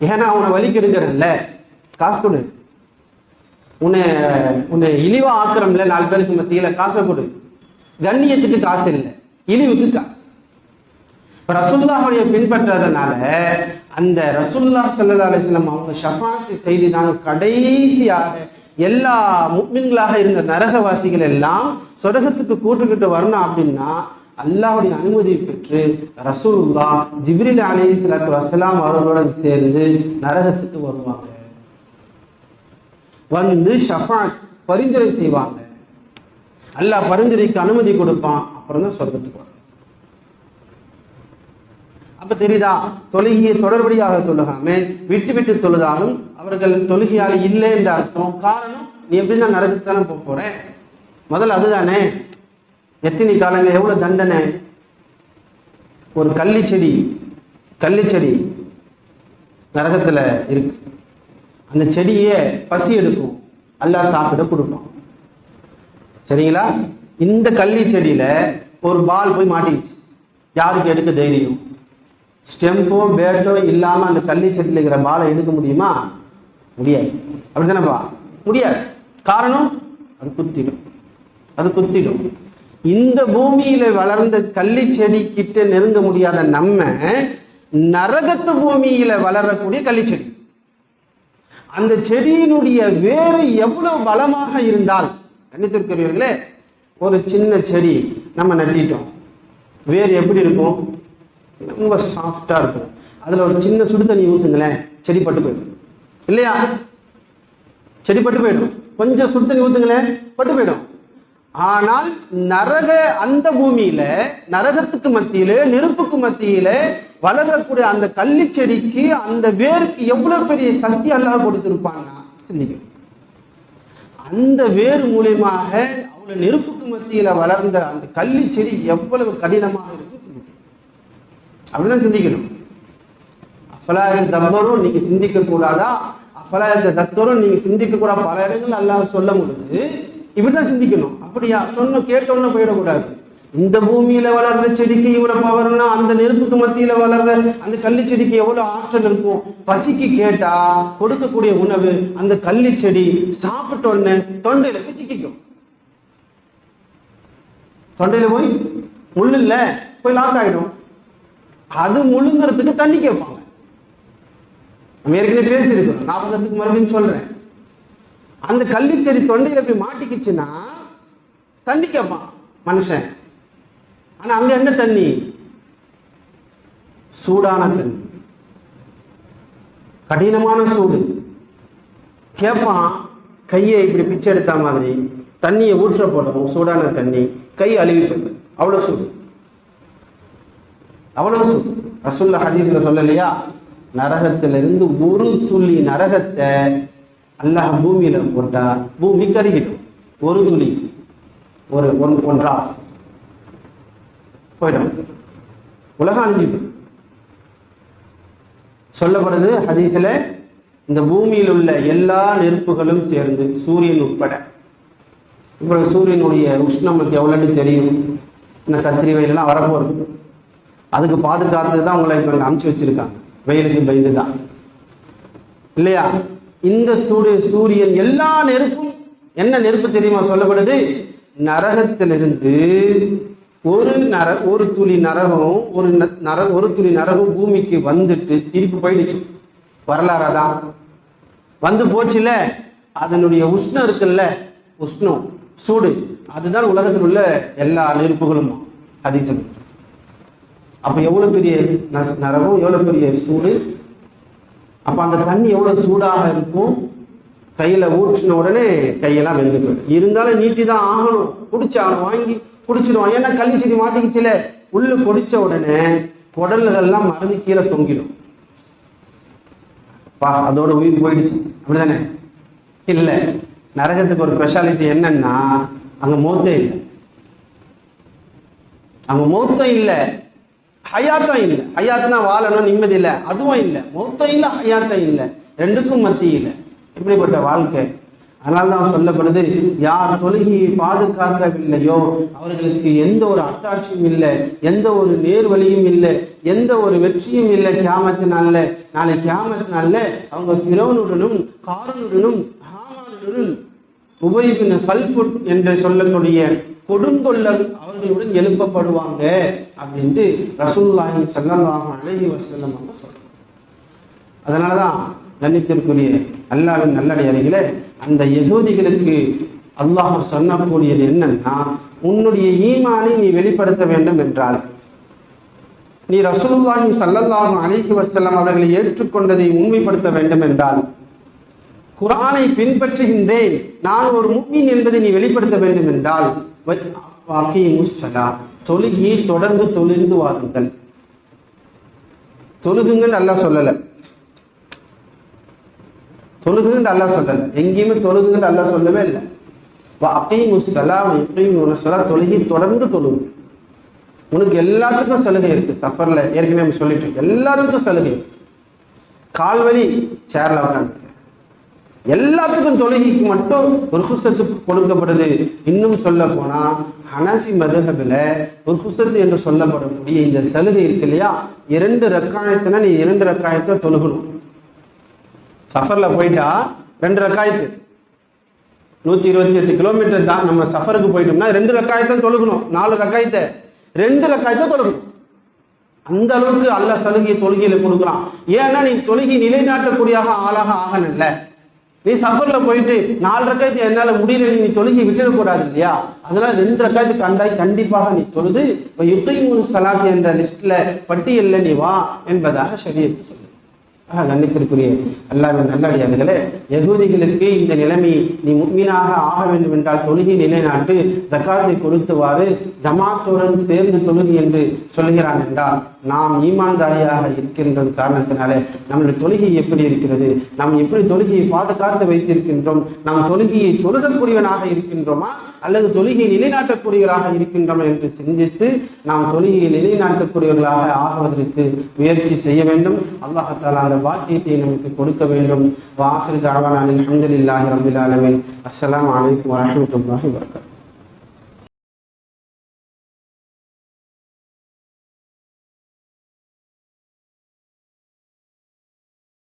ஏன்னா அவனை வலிக்கு எடுக்கிறேன்ல, காசு கொடு, உன்னை இழிவா ஆக்குறோம்ல 4 பேருக்கு மத்தியில, காசை கொடு. கண்ணியத்துக்கு காசு இல்லை, இழிவுக்கு காசு. ரசூலுல்லாஹ்வை பின்பற்றதுனால அந்த ரசூலுல்லாஹ் ஸல்லல்லாஹு அலைஹி வஸல்லம் அவங்க ஷஃபாஅத் செய்து நாங்கள் கடைசியாக எல்லா முஃமின்களாக இருந்த நரகவாசிகள் எல்லாம் சொர்க்கத்துக்கு கூட்டுக்கிட்டு வரணும் அப்படின்னா அல்லாஹ்வுடைய அனுமதி பெற்று ரசூலுல்லாஹ் ஜிப்ரீல் அலைஹிஸ்ஸலாத்து வஸ்ஸலாம் அவர்களுடன் சேர்ந்து நரகத்துக்கு வருவாங்க. வந்து ஷஃபாஅத் பரிந்துரை செய்வாங்க. அல்லாஹ் பரிந்துரைக்கு அனுமதி கொடுப்பான், அப்புறம் தான் சொர்க்கத்துக்கு வரும். அப்ப தெரியுதா, தொழுகையை தொடர்படியாக தொழுகாம விட்டு விட்டு தொழுதாலும் அவர்கள் தொழுகையாளி இல்லை என்ற அர்த்தம். காரணம், நீ எப்படின்னா நரகத்தானே போற, முதல்ல அதுதானே. எத்தனை காலங்கள் எவ்வளவு தண்டனை. ஒரு கள்ளிச்செடி நரகத்துல இருக்கு. அந்த செடியே பசி எடுக்கும், அல்லாஹ் சாப்பிட கொடுப்பான். சரிங்களா? இந்த கள்ளி செடியில ஒரு பால் போய் மாட்டிடுச்சு. யாருக்கு எடுக்க தைரியம்? ஸ்டெம்போ பேட்டோ இல்லாம அந்த கள்ளி செடியில் இருக்கிற பாலை எடுக்க முடியுமா? முடியாது. அப்படித்தானப்பா, முடியாது. காரணம், அது குத்திடும். இந்த பூமியில வளர்ந்த கள்ளி செடி கிட்ட நெருங்க முடியாத நம்ம நரகத்து பூமியில வளரக்கூடிய கள்ளி செடி, அந்த செடியினுடைய வேறு எவ்வளவு பலமாக இருந்தால், கண்ணித்திருக்கிறீர்களே, ஒரு சின்ன செடி நம்ம நட்டிட்டோம், வேறு எப்படி இருக்கும்? ரொம்ப சாஃப்டா இருக்கும். அதுல ஒரு சின்ன சுடு தண்ணி ஊத்துங்களேன், செடி பட்டு போயிடும் இல்லையா? செடி பட்டு போயிடும். கொஞ்சம் சுடு தண்ணி ஊத்துங்களேன், பட்டு போயிடும். ஆனால் அந்த பூமியில நரகத்துக்கு மத்தியில நெருப்புக்கு மத்தியில வளரக்கூடிய அந்த கள்ளி செடிக்கு அந்த வேருக்கு எவ்வளவு பெரிய சக்தி அல்லாஹ் கொடுத்திருப்பாங்க சிந்திக்கும். அந்த வேர் மூலியமாக அவ்வளவு நெருப்புக்கு மத்தியில வளர்ந்த அந்த கள்ளி செடி எவ்வளவு கடினமாக இருக்கு சிந்திக்கும். அப்படிதான் சிந்திக்கணும். அப்பலாய தப்பரும் நீங்க சிந்திக்க கூடாதா, அப்பலாய தத்தரும் நீங்க சிந்திக்க கூடாது. பல இடங்கள் அல்லாஹ் சொல்ல முடியுது. இப்படிதான் சிந்திக்கணும். அப்படியா கேட்டோன்னு போயிடக்கூடாது. இந்த பூமியில வளர்ந்த செடிக்கு இவ்வளவு பவர்னா அந்த நெருப்புக்கு மத்தியில வளர்ற அந்த கள்ளி செடிக்கு எவ்வளவு ஆற்றல் இருக்கும். பசிக்கு கேட்டா கொடுக்கக்கூடிய உணவு அந்த கள்ளி செடி சாப்பிட்டோன்னு தொண்டையில சிக்கிக்கும். தொண்டையில போய் முள்ளு இல்ல போய் லாக் ஆயிடும். அது முழுங்குறதுக்கு தண்ணி கேட்பாங்க. நம்ம ஏற்கனவே பேசியிருக்கோம், 40 வருஷத்துக்கு மறுபடியும் சொல்றேன். அந்த கள்ளி செடி தொண்டையில போய் மாட்டிக்கிச்சுன்னா தண்ணி கேட்பான் மனுஷன். ஆனா அங்க என்ன தண்ணி? சூடான தண்ணி, கடினமான சூடு. கேட்பான், கையை இப்படி பிச்சை எடுத்த மாதிரி தண்ணியை ஊற்ற போடணும், சூடான தண்ணி, கை அழுவிப்பது. அவ்வளவு சூடு. ரசூலுல்லாஹ் ஹதீஸ்ல சொல்லலையா, நரகத்திலிருந்து ஒரு துளி நரகத்தை அல்லாஹ் பூமியில போட்டா பூமி கருகிடும். ஒரு துளி, ஒன்றா போயிடும், உலகம் அழிஞ்சிது. சொல்லப்படுது ஹதீஸ்ல, இந்த பூமியில் உள்ள எல்லா நெருப்புகளும் சேர்ந்து சூரியன் உட்பட. இப்போ சூரியனுடைய உஷ்ணம் நமக்கு எவ்வளவு தெரியும். இந்த கத்திரி வெயிலெல்லாம் வரப்போகுது. அதுக்கு பாதுகாத்து தான் உங்களை இப்போ அமுச்சு வச்சிருக்காங்க, வெயிலுக்கு பயந்து தான் இல்லையா? இந்த சூரியன் எல்லா நெருப்பும் என்ன நெருப்பு தெரியுமா சொல்லப்படுது? நரகத்திலிருந்து ஒரு துளி நரகம் ஒரு துளி நரகம் பூமிக்கு வந்துட்டு திருப்பி போயிடுச்சு. வரலாறாதான் வந்து போச்சுல. அதனுடைய உஷ்ணம் இருக்குல்ல, உஷ்ணம் சூடு, அதுதான் உலகத்தில் உள்ள எல்லா நெருப்புகளும் அதிகம். அப்ப எவ்வளவு பெரிய நரகம், எவ்வளவு பெரிய சூடு. அப்ப அந்த தண்ணி எவ்வளவு சூடாக இருக்கும். கையில ஊற்றின உடனே கையெல்லாம் வெந்து போயிடும். இருந்தாலும் நீட்டி தான் ஆகணும், குடிச்சாகணும், வாங்கி குடிச்சிடுவான். ஏன்னா கள்ளி செடி மாட்டிக்கிச்சுல, உள்ள குடிச்ச உடனே குடல்கள்லாம் மறந்து கீழே தொங்கிடும். அதோட உயிர் போயிடுச்சு. அப்படிதானே? இல்ல, நரகத்துக்கு ஒரு ஸ்பெஷாலிட்டி என்னன்னா, அங்க மௌத்தே இல்லை. அங்க மௌத்தம் இல்லை, ஹயாத்தம் இல்லை. ஹயாத்னா வாழணும், நிம்மதி இல்லை, அதுவும் இல்லை. மௌத்தம் இல்லை, ஹயாத்தம் இல்லை, ரெண்டுக்கும் மத்தியில் இப்படிப்பட்ட வாழ்க்கை. அதனால்தான் சொல்லப்படுது, யார் தொழுகையை பாதுகாக்கவில்லையோ அவர்களுக்கு எந்த ஒரு அத்தாட்சியும் இல்லை, எந்த ஒரு நேர்வழியும் இல்லை, எந்த ஒரு வெற்றியும் இல்லை. கியாமத்தினால, நாளை கியாமத்தினால அவங்க ஃபிரௌனுடனும் காரூனுடனும் ஹாமானுடனும் உபை பின் சல்புட் என்று சொல்லக்கூடிய கொடுங்கொள்ளர் அவர்களுடன் எழுப்பப்படுவாங்க அப்படின்ட்டு ரசூலுல்லாஹி ஸல்லல்லாஹு அலைஹி வஸல்லம் சொல்றாங்க. அதனாலதான் கண்ணியத்திற்குரிய அல்லாஹ்வின் நல்லடியார்களே, அந்த யகூதிகளுக்கு அல்லாஹ் சொல்லக்கூடியது என்னன்னா, உன்னுடைய ஈமானை நீ வெளிப்படுத்த வேண்டும் என்றால், நீ ரசூலுல்லாஹி ஸல்லல்லாஹு அலைஹி வஸல்லம் அவர்களை ஏற்றுக்கொண்டதை உண்மைப்படுத்த வேண்டும் என்றால், குர்ஆனை பின்பற்றுகின்றேன், நான் ஒரு முஃமின் என்பதை நீ வெளிப்படுத்த வேண்டும் என்றால், தொழுகையை தொடர்ந்து தொழுந்து வாருங்கள். தொழுகுங்கன்னு அல்லாஹ் சொல்லலை. தொழுகுன்னு அல்லாஹ் சொல்லலை, எங்கேயுமே தொழுகுன்னு அல்லாஹ் சொல்லவே இல்லை. தொழுகி தொடர்ந்து தொழுகு. உனக்கு எல்லாத்துக்கும் சலுகை இருக்கு. சஃபர்ல ஏற்கனவே சொல்லிட்டு எல்லாருக்கும் சலுகை. கால்வலி சேர்ல உட்காந்து எல்லாத்துக்கும் தொழுகைக்கு மட்டும் ருக்ஸத்து கொடுக்கப்படுது. இன்னும் சொல்ல போனா ஹனஃபி மதுஹபில ருக்ஸத்து என்று சொல்லப்படக்கூடிய இந்த சலுகை இருக்கு இல்லையா, 2 ரக்காயத்துனா நீ 2 ரக்காயத்தை தொழுகணும். சஃபர்ல போயிட்டா 2 ரக்காயத்து 128 கிலோமீட்டர் தான். நம்ம சஃபருக்கு போயிட்டோம்னா 2 ரக்காயத்தை தொழுகணும். 4 ரக்காயத்தை 2 ரக்காயத்தை தொழுகணும். அந்த அளவுக்கு அல்லாஹ் சலுகை தொழுகையில கொடுக்குறான். ஏன்னா நீ தொழுகை நிலைநாட்டக்கூடிய ஆளாக ஆகணும்ல. நீ சஃபர்ல போயிட்டு 4 ரக்காயத்து என்னால முடியல, நீ தொழுகை விட்டுடக்கூடாது இல்லையா? அதனால 2 ரக்காயத்து கண்டாய் கண்டிப்பாக நீ தொழுது யுகைமுல் ஸலாத் என்ற லிஸ்ட்ல பட்டியல்ல நீ வா என்பதாக ஷரியத் சொல்லுது. கண்ணியத்திற்குரிய அல்லாஹ்வின் நல்லடியார்களே, யகூதிகளுக்கு இந்த நிலைமை நீ முஃமினாக ஆக வேண்டும் என்றால் தொழுகை நிலைநாட்டு, ஜகாத்தை கொடுத்துவாறு, ஜமாத்துடன் சேர்ந்து தொழுகை என்று சொல்கிறான் என்றால் நாம் ஈமான்தாரியாக இருக்கின்ற காரணத்தினாலே நம்முடைய தொழுகை எப்படி இருக்கிறது, நாம் எப்படி தொழுகையை பாதுகாத்து வைத்திருக்கின்றோம், நாம் தொழுகையை தொழுகக்கூடியவனாக இருக்கின்றோமா அல்லது தொழுகையை நிலைநாட்டக்கூடியவராக இருக்கின்றோம் என்று சிந்தித்து நாம் தொழுகையை நிலைநாட்டக்கூடியவர்களாக ஆகுவதற்கு முயற்சி செய்ய வேண்டும். அல்லாஹ் தஆலா அந்த பாக்கியத்தை நமக்கு கொடுக்க வேண்டும். வாஹிரு தஅவானா அல்ஹம்துலில்லாஹி ரப்பில் ஆலமீன். அஸ்ஸலாமு அலைக்கும் வரஹ்மத்துல்லாஹி வபரகாத்துஹு.